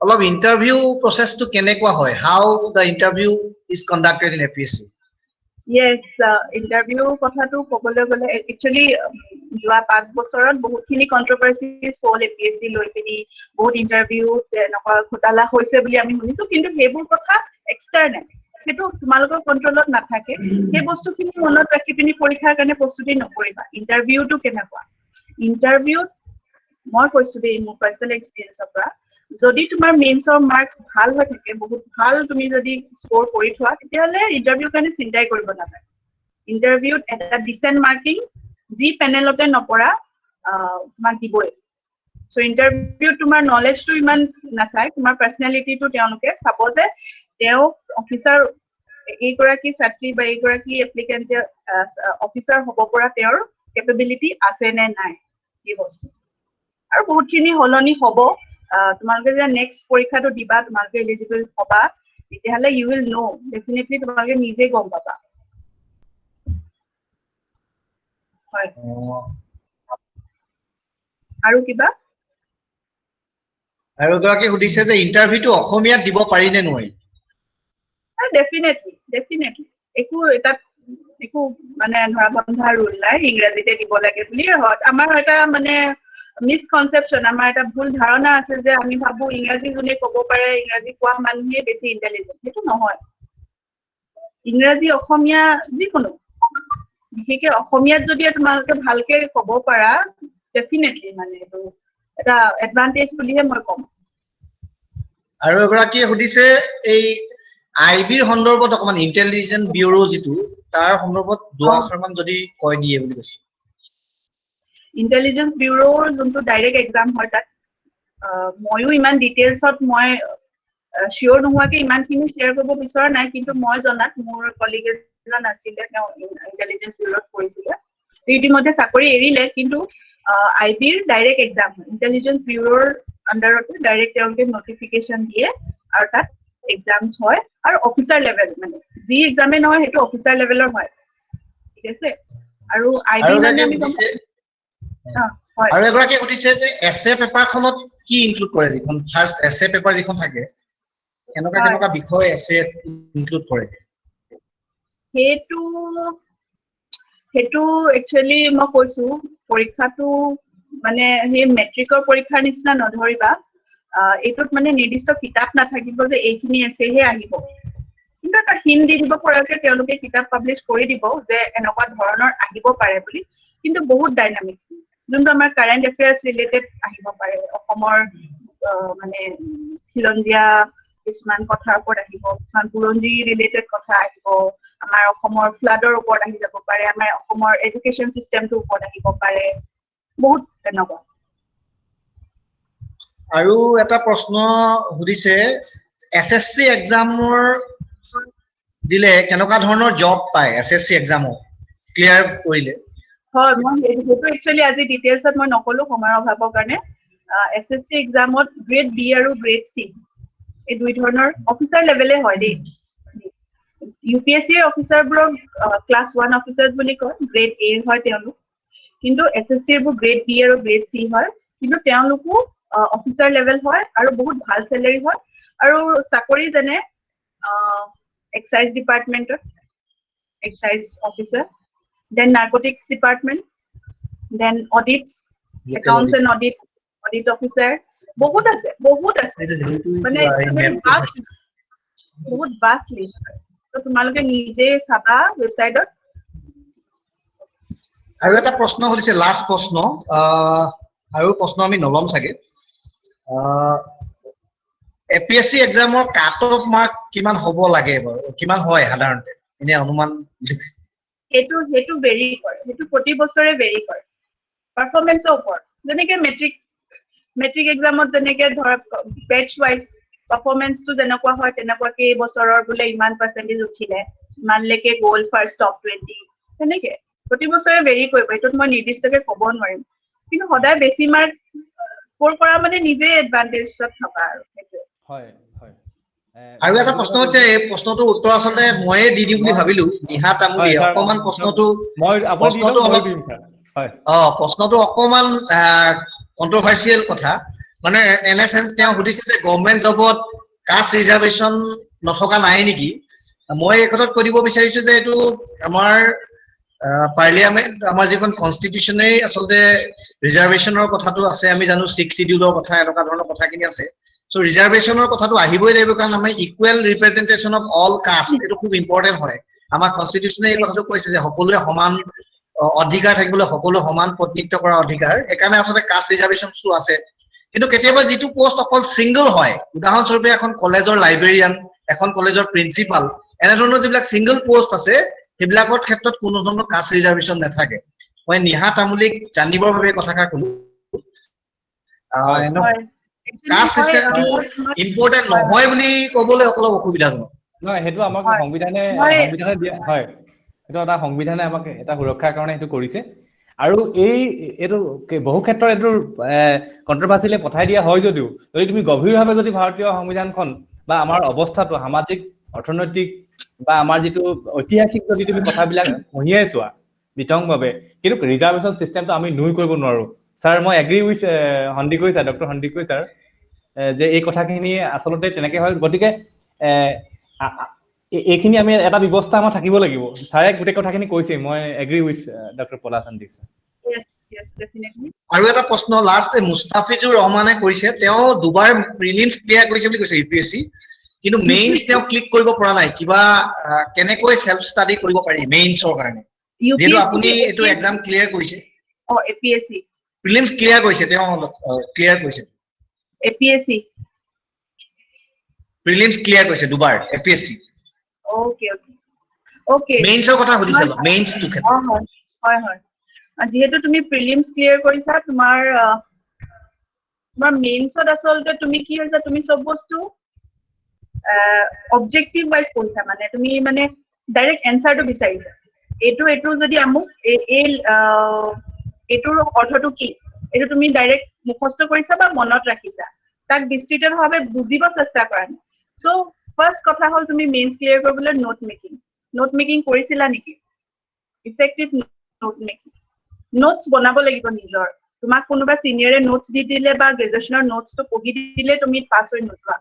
অলপ ইন্টাৰভিউ প্ৰসেসটো কেনেকুৱা হয় how the interview is conducted in APSC Yes, interview কথাটো ক'বলৈ গ'লে একচুয়ালি যোৱা 5 বছৰত বহুতখিনি কন্ট্ৰভাৰ্চিজ হ'ল APSC লৈ পিনি বহুত ইন্টাৰভিউ এনেকুৱা ঘটালা হৈছে বুলি আমি শুনিছো কিন্তু সেইবোৰ কথা এক্সটাৰ্নেল সেইটো তোমালোকৰ কন্ট্ৰলত নাথাকে সেই বস্তুখিনি মনত ৰাখি পিনি পৰীক্ষাৰ কাৰণে প্ৰস্তুতি নকৰিবা ইন্টাৰভিউটো কেনেকুৱা ইন্টাৰভিউত মই কৈছো দেই মোৰ পাৰ্সোনেল এক্সপেৰিয়েন্সৰ পৰা যদি তোমাৰ মেইনছৰ মাৰ্কস ভাল হৈ থাকে বহুত ভাল তুমি যদি স্কোৰ কৰি থোৱা তেতিয়াহ'লে ইন্টাৰভিউ কাৰণে চিন্তাই কৰিব নালাগে ইন্টাৰভিউত এটা ডিসেন্ট মাৰ্কিং জি পেনেলতে নপৰা মাৰ্ক দিবই সো ইন্টাৰভিউত তোমাৰ নলেজটো ইমান নাচাই তোমাৰ পাৰ্সোনালিটিটো তেওঁলোকে চাব যে তেওঁ অফিচাৰ এইগৰাকী ছাত্ৰী বা এইগৰাকী এপ্লিকেন্টে অফিচাৰ হ'ব পৰা তেওঁৰ কেপেবিলিটি আছে নে নাই এই বস্তু আৰু বহুতখিনি হলনি হ'ব তোমালোকে যে নেক্সট পৰীক্ষাটো দিবা তোমালোকে এলিজিবল হবা তেতিয়াহ'লে ইউ উইল নো ডেফিনেটলি তোমালোকে নিজে গম পাবা হয় আৰু কিবা আৰু গৰাকী সুধিছে যে ইন্টাৰভিউটো অসমীয়াত দিব পাৰি নে নোৱাৰি ডেফিনেটলি একো তাত একো মানে ধৰা বন্ধা ৰুল নাই ইংৰাজীতে দিব লাগে বুলি আমাৰ এটা মানে মিসকনসেপচন আমাৰ এটা ভুল ধাৰণা আছে যে আমি ভাবো ইংৰাজী যোনে ক'ব পাৰে ইংৰাজী কোৱা মানুহে বেছি ইন্টেলিজেন্ট সেইটো নহয় ইংৰাজী অসমীয়া যিকোনো বিশেষকৈ অসমীয়াত যদি তোমালোকে ভালকে ক'ব পাৰা ডেফিনেটলি মানে এইটো এটা এডভান্টেজ বুলিহে মই ক'ম আৰু এগৰাকীয়ে সুধিছে এই আইবিৰ সন্দৰ্ভত অকমান ইন্টেলিজেন্ট ব্যুৰো যিটো তাৰ সন্দৰ্ভত দুআষাৰমান যদি কৈ দিয়ে বুলি কৈছে ইন্টেলিজেন্স ব্যুৰোৰ যোনটো ডাইৰেক্ট এক্সাম হয় তাত ময়ো ইমান ডিটেইলছত মই শিওৰ নোহোৱাকে ইমানখিনি শ্বেয়াৰ কৰিব বিচৰা নাই কিন্তু মই জনাত মোৰ কলিগ এজন আছিলে তেওঁ ইন্টেলিজেন্স ব্যুৰোত কৰিছিলে ইতিমধ্যে চাকৰি এৰিলে কিন্তু আইবিৰ ডাইৰেক্ট এক্সাম হয় ইন্টেলিজেন্স ব্যুৰোৰ আন্ডাৰতে ডাইৰেক্ট তেওঁলোকে নটিফিকেশ্যন দিয়ে আৰু তাত এক্সামছ হয় আৰু অফিচাৰ লেভেল মানে যি এক্সামে নহয় সেইটো অফিচাৰ লেভেলৰ হয় ঠিক আছে আৰু আইবি মানে আমি আৰু এগৰাকীয়ে সুধিছে যে এছে পেপাৰখনত কি ইনক্লুড কৰে যিখন ফাৰ্স্ট এছে পেপাৰ যিখন থাকে কেনেকুৱা বিষয় এছে ইনক্লুড কৰে সেইটো একচুয়ালি মই কৈছো পৰীক্ষাটো মানে সেই মেট্ৰিকৰ পৰীক্ষাৰ নিচিনা নধৰিবা এইটোত মানে নিৰ্দিষ্ট কিতাপ নাথাকিব যে এইখিনি এছেহে আহিব কিন্তু এটা হিন্ট দি দিব পৰাকে তেওঁলোকে কিতাপ পাব্লিছ কৰি দিব যে এনেকুৱা ধৰণৰ আহিব পাৰে বুলি কিন্তু বহুত ডাইনামিক যোনটো আমাৰ কাৰেণ্ট এফেয়াৰ্ছ ৰিলেটেড আহিব পাৰে অসমৰ মানে খিলঞ্জীয়া কিছুমান কথাৰ ওপৰত আহিব কিছুমান বুৰঞ্জী ৰিলেটেড কথা আহিব আমাৰ অসমৰ ফ্লাডৰ ওপৰত আহি যাব পাৰে আমাৰ অসমৰ এডুকেশ্যন চিষ্টেমটোৰ ওপৰত আহিব পাৰে বহুত তেনেকুৱা আৰু এটা প্ৰশ্ন সুধিছে এছএছসি এক্সামৰ দিলে কেনেকুৱা ধৰণৰ জব পায় এছএছসি এক্সামত ক্লিয়াৰ কৰিলে হয় মই সেইটো একচুয়ালি আজি ডিটেইলছত মই নকলো সময়ৰ অভাৱৰ কাৰণে এছএছসি এক্সামত গ্ৰেড বি আৰু গ্ৰেড চি এই দুই ধৰণৰ অফিচাৰ লেভেলে হয় দেই ইউপিএসসি অফিচাৰবোৰক ক্লাছ 1 অফিচাৰ্ছ বুলি কয় গ্ৰেড এ হয় তেওঁলোক কিন্তু এছএছসিৰ বোৰ গ্ৰেড বি আৰু গ্ৰেড চি হয় কিন্তু তেওঁলোকো অফিচাৰ লেভেল হয় আৰু বহুত ভাল চেলাৰী হয় আৰু চাকৰি যেনে এক্সাইজ ডিপাৰ্টমেন্টত excise officer then narcotics department then audits accounts and audit officer বহুত আছে মানে বহুত vast list তো তোমালোকে নিজে চাবা ওয়েবসাইটত আৰু এটা প্ৰশ্ন সুধিছে লাষ্ট প্ৰশ্ন আৰু প্ৰশ্ন আমি নলম চাগে এপিএসসি এক্সামৰ কাট অফ মাৰ্ক কিমান হ'ব লাগে বাৰু কিমান হয় সাধাৰণতে এনে অনুমান সেইটো ভেৰি কৰে সেইটো প্ৰতি বছৰে ভেৰি কৰে পাৰফৰমেন্সৰ ওপৰত যেনেকে মেট্ৰিক এক্সামত যেনেকে ধৰা বেচ ওয়াইজ পাৰফৰমেন্সটো যেনেকুৱা হয় তেনেকুৱাকে এই বছৰৰ বোলে ইমান পাৰ্চেন্টেজ উঠিলে ইমানলৈকে গ'ল ফাৰ্ষ্ট টপ 20 তেনেকে প্ৰতি বছৰে ভেৰি কৰিব এইটোত মই নিৰ্দিষ্টকে ক'ব নোৱাৰিম কিন্তু সদায় বেছি মাৰ্ক স্কোৰ কৰা মানে নিজে এডভান্টেজত থকা আৰু হয় আৰু এটা প্ৰশ্ন হৈছে এই প্ৰশ্নটোৰ উত্তৰ আচলতে ময়ে দি দিম বুলি ভাবিলো নিহা তামুলী হয়, ছাৰ, অকমান প্ৰশ্নটো মই আপুনি দি প্ৰশ্নটো দিয়ক, মই অলপ দিম, ছাৰ। হয় প্ৰশ্নটো অকমান কন্ট্ৰভাৰ্চিয়েল কথা মানে এনে সেন্স তেওঁ সুধিছে যে গভৰ্ণমেণ্ট জবত কাষ্ট ৰিজাৰ্ভেশ্যন নথকা নাই নেকি মই এই কথাত কৈ দিব বিচাৰিছো যে এইটো আমাৰ পাৰ্লিয়ামেণ্ট আমাৰ যিখন কনষ্টিটিউচনে আচলতে ৰিজাৰ্ভেশ্যনৰ কথাটো আছে আমি জানো 6 শিডিউলৰ কথা এনেকুৱা ধৰণৰ কথাখিনি আছে সো ৰিজাৰ্ভেশ্যনৰ কথাটো আহিবই লাগিব কাৰণ আমি ইকুৱেল ৰিপ্ৰেজেন্টেশন অফ অল কাষ্ট এইটো খুব ইম্পৰ্টেন্ট হয় আমাৰ কনষ্টিটিউচনে এই কথাটো কৈছে যে সকলোৱে সমান অধিকাৰ থাকিবলৈ সকলো সমান প্ৰতিনিধিত্ব কৰাৰ অধিকাৰ একাৰণে আচলতে কাষ্ট ৰিজাৰ্ভেশ্যনটো আছে কিন্তু কেতিয়াবা যিটো পোষ্ট অকল সিঙ্গল হয় উদাহৰণস্বৰূপে এখন কলেজৰ লাইব্ৰেৰিয়ান এখন কলেজৰ প্ৰিন্সিপাল এনে ধৰণৰ যিবিলাক সিঙ্গল পোষ্ট আছে সেইবিলাকৰ ক্ষেত্ৰত কোনো ধৰণৰ কাষ্ট ৰিজাৰ্ভেশ্যন নাথাকে মই নিহা তামুলীক জানিবৰ বাবে কথাষাৰ কলো কাষ্ট চিষ্টেমটো ইম্পৰ্টেন্ট নহয় বুলি ক'বলৈ অলপ অসুবিধাজনক নহয় সেইটো আমাক হয়। সংবিধানে দিয়া হয় সেইটো এটা সংবিধানে আমাক এটা সুৰক্ষাৰ কাৰণে সেইটো কৰিছে আৰু এইটো বহু ক্ষেত্ৰত এইটো কন্ট্ৰভাৰ্চিলে পঠাই দিয়া হয় যদিও যদি তুমি গভীৰভাৱে যদি ভাৰতীয় সংবিধানখন বা আমাৰ অৱস্থাটো সামাজিক অৰ্থনৈতিক বা আমাৰ যিটো ঐতিহাসিক যদি তুমি কথাবিলাক পঢ়িয়াই চোৱা বিতংভাৱে কিন্তু ৰিজাৰ্ভেশ্যন চিষ্টেমটো আমি নুই কৰিব নোৱাৰো ছাৰ মই agree with Sandikai sir doctor Sandikai sir যে এই কথাখিনি আচলতে তেনেকে হয় গতিকে এইখিনি আমি এটা ব্যৱস্থা আমাৰ থাকিব লাগিব ছাৰে গোটেই কথাখিনি কৈছে মই agree with doctor Palash Sandik yes definitely আৰু এটা প্ৰশ্ন লাষ্ট মুস্তাফিজুৰ ৰহমানে কৈছে তেওঁ দুবাৰ প্ৰিলিমছ ক্লিয়াৰ কৰিছে বুলি কৈছে ইউপিএসসি কিন্তু মেইনছ তেওঁ ক্লিক কৰিব পৰা নাই কিবা কেনেকৈ সেলফ ষ্টাডি কৰিব পাৰি মেইনছৰ কাৰণে যেটো আপুনি এটো এক্সাম ক্লিয়াৰ কৰিছে APSC প্ৰিলিমছ ক্লিয়াৰ কৰিছে তেওঁ ক্লিয়াৰ কৰিছে APSC প্ৰিলিমছ ক্লিয়াৰ কৰিছে দুবাৰ এপিএসসি okay মেইনছৰ কথা সুধিছিল মেইনছটো হয় যেহেতু তুমি প্ৰিলিমছ ক্লিয়াৰ কৰিছা তোমাৰ মেইনছত আচলতে তুমি কি হৈছে তুমি সব বস্তু অবজেক্টিভ ওয়াইজ কৰিছা মানে তুমি মানে ডাইৰেক্ট এনসাৰটো বিচাৰিছা এটো যদি আমুক এটোৰ অৰ্থটো কি এটো তুমি ডাইৰেক্ট মুখস্থ কৰিছা বা মনত ৰাখিছা তাক বিস্তৃতভাৱে বুজিব চেষ্টা কৰা সো ফাৰ্স্ট কথা হল তুমি মেইনছ ক্লিয়াৰ কৰিবলৈ নোট মেকিং কৰিছিলা নেকি ইফেক্টিভ নোট মেকিং নোটস বনাব লাগিব নিজৰ তোমাক কোনোবা সিনিয়ৰে নোটস দি দিলে বা গ্ৰেজুৱেচনৰ নোটসটো পঢ়ি দিলে তুমি পাছ হৈ নোযোৱা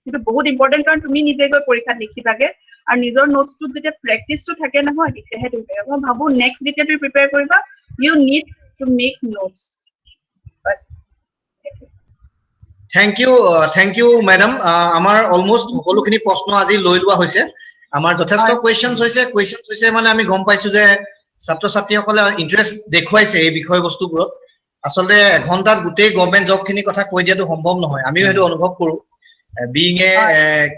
কিন্তু বহুত ইম্পৰ্টেন্ট কাৰণ তুমি নিজে গৈ পৰীক্ষাত লিখিবাগে আৰু নিজৰ নোটসটো যেতিয়া প্ৰেক্টিসটো থাকে নহয় তেতিয়াহে তুমি মই ভাবো নেক্সট যেতিয়া তুমি প্ৰিপেয়াৰ কৰিবা you need to make notes বাস থ্যাংক ইউ ম্যাডাম আমাৰ অলমোস্ট সকলোখিনি প্ৰশ্ন আজি লৈ লোৱা হৈছে আমাৰ যথেষ্ট কোৱেশ্চনছ হৈছে মানে আমি গম পাইছো যে ছাত্ৰ ছাত্ৰীসকলে ইন্টাৰেষ্ট দেখুৱাইছে এই বিষয়বস্তুবোৰত আচলতে এঘন্টাত গোটেই গভৰ্ণমেণ্ট জবখিনি কথা কৈ দিয়াটো সম্ভৱ নহয় আমিও সেইটো অনুভৱ কৰো বিং এ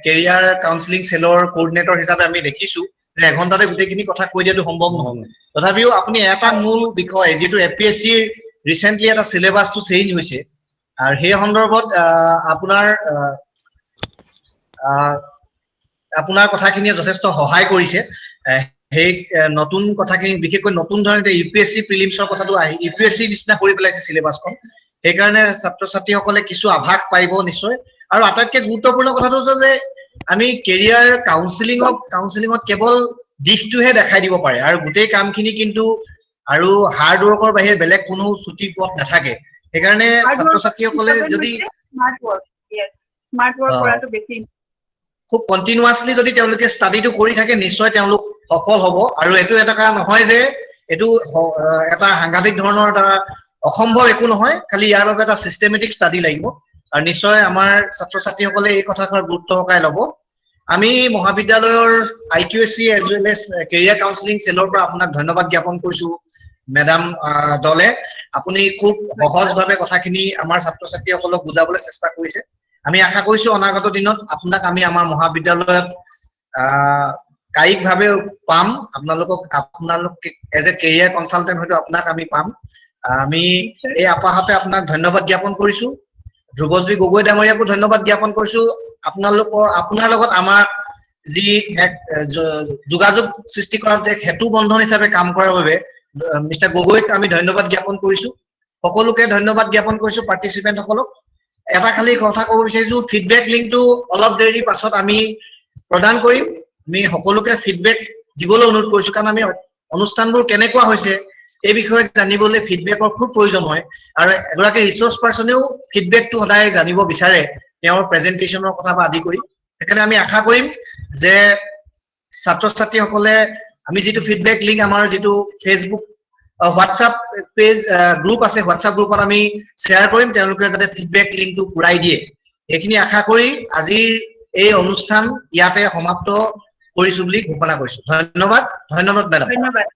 কেৰিয়াৰ কাউন্সেলিং সেলৰ কোঅৰ্ডিনেটৰ হিচাপে আমি দেখিছো যে এঘন্টাতে গোটেইখিনি কথা কৈ দিয়াটো সম্ভৱ নহয় তথাপিও আপুনি এটা মূল বিষয় যেটো এপিএসসি ৰিসেন্টলি এটা সিলেবাসটো চেঞ্জ হৈছে আৰু সেই সন্দৰ্ভত আপোনাৰ কথাখিনিয়ে যথেষ্ট সহায় কৰিছে সেই নতুন কথাখিনি বিশেষকৈ নতুন ধৰণে ইউপিএসসি প্ৰিলিমছৰ কথাটো আহি ইউপিএসসি নিচিনা কৰি পেলাইছে সিলেবাসখন সেইকাৰণে ছাত্ৰ ছাত্ৰীসকলে কিছু আভাস পাইব নিশ্চয় আৰু আটাইতকৈ গুৰুত্বপূৰ্ণ কথাটো যে আমি কেৰিয়াৰ কাউন্সেলিঙত কেৱল দিশটোহে দেখাই দিব পাৰে আৰু গোটেই কামখিনি কিন্তু আৰু হাৰ্ড ৱৰ্কৰ বাহিৰে বেলেগ কোনো ছুটি পথ নাথাকে সেইকাৰণে ছাত্ৰ ছাত্ৰীসকলে যদি স্মাৰ্ট ৱৰ্ক কৰাটো বেছি খুব কন্টিনিউয়াসলি যদি তেওঁলোকে ষ্টাডিটো কৰি থাকে নিশ্চয় তেওঁলোক সফল হ'ব আৰু এটো এটা কাৰণ নহয় যে এটো এটা সাংঘাতিক ধৰণৰ এটা অসম্ভৱ একো নহয় খালি ইয়াৰ বাবে এটা সিস্টেমেটিক ষ্টাডি লাগিব আৰু নিশ্চয় আমাৰ ছাত্ৰ ছাত্ৰীসকলে এই কথাষাৰ গুৰুত্ব সহকাৰে ল'ব আমি মহাবিদ্যালয়ৰ IQAC as well as career counselling সেলৰ পৰা আপোনাক ধন্যবাদ জ্ঞাপন কৰিছো মেডাম দলে আপুনি খুব সহজভাৱে কথাখিনি আমাৰ ছাত্ৰ ছাত্ৰীসকলক বুজাবলৈ চেষ্টা কৰিছে আমি আশা কৰিছো অনাগত দিনত আপোনাক আমি আমাৰ মহাবিদ্যালয়ত কায়িকভাৱে পাম আপোনালোক এজ এ কেৰিয়াৰ কনসালটেন্ট হয়তো আপোনাক আমি পাম আমি এই আপাহতে আপোনাক ধন্যবাদ জ্ঞাপন কৰিছো ধ্ৰুৱজ্যোতি গগৈ ডাঙৰীয়াকো ধন্যবাদ জ্ঞাপন কৰিছো আপোনাৰ লগত আমাৰ যি যোগাযোগ সৃষ্টি কৰাৰ যে হেতু বন্ধন হিচাপে কাম কৰাৰ বাবে মিস্টাৰ গগৈক আমি ধন্যবাদ জ্ঞাপন কৰিছো সকলোকে ধন্যবাদ জ্ঞাপন কৰিছো পাৰ্টিসিপেন্ট সকলক এটা খালি কথা ক'ব বিচাৰিছো, ফিডবেক লিংকটো অলপ দেৰি পাছত আমি প্ৰদান কৰিম। আমি সকলোকে ফিডবেক দিবলৈ অনুৰোধ কৰিছো, কাৰণ আমি অনুষ্ঠানবোৰ কেনেকুৱা হৈছে এই বিষয়ে জানিবলৈ ফিডবেকৰ খুব প্ৰয়োজন হয়, আৰু এগৰাকী ৰিচোৰ্চ পাৰ্চনেও ফিডবেকটো সদায় জানিব বিচাৰে তেওঁৰ প্ৰেজেন্টেশ্যনৰ কথা বা আদি কৰি। সেইকাৰণে আমি আশা কৰিম যে ছাত্ৰ ছাত্ৰীসকলে আমি যিটো ফিডবেক লিংক আমাৰ যিটো ফেচবুক হোৱাটছআপ পেজ গ্ৰুপ আছে, হোৱাটছআপ গ্ৰুপত আমি শ্বেয়াৰ কৰিম, তেওঁলোকে যাতে ফিডবেক লিংকটো ঘূৰাই দিয়ে। এইখিনি আশা কৰি আজিৰ এই অনুষ্ঠান ইয়াতে সমাপ্ত কৰিছো বুলি ঘোষণা কৰিছো। ধন্যবাদ মেডাম। ধন্যবাদ।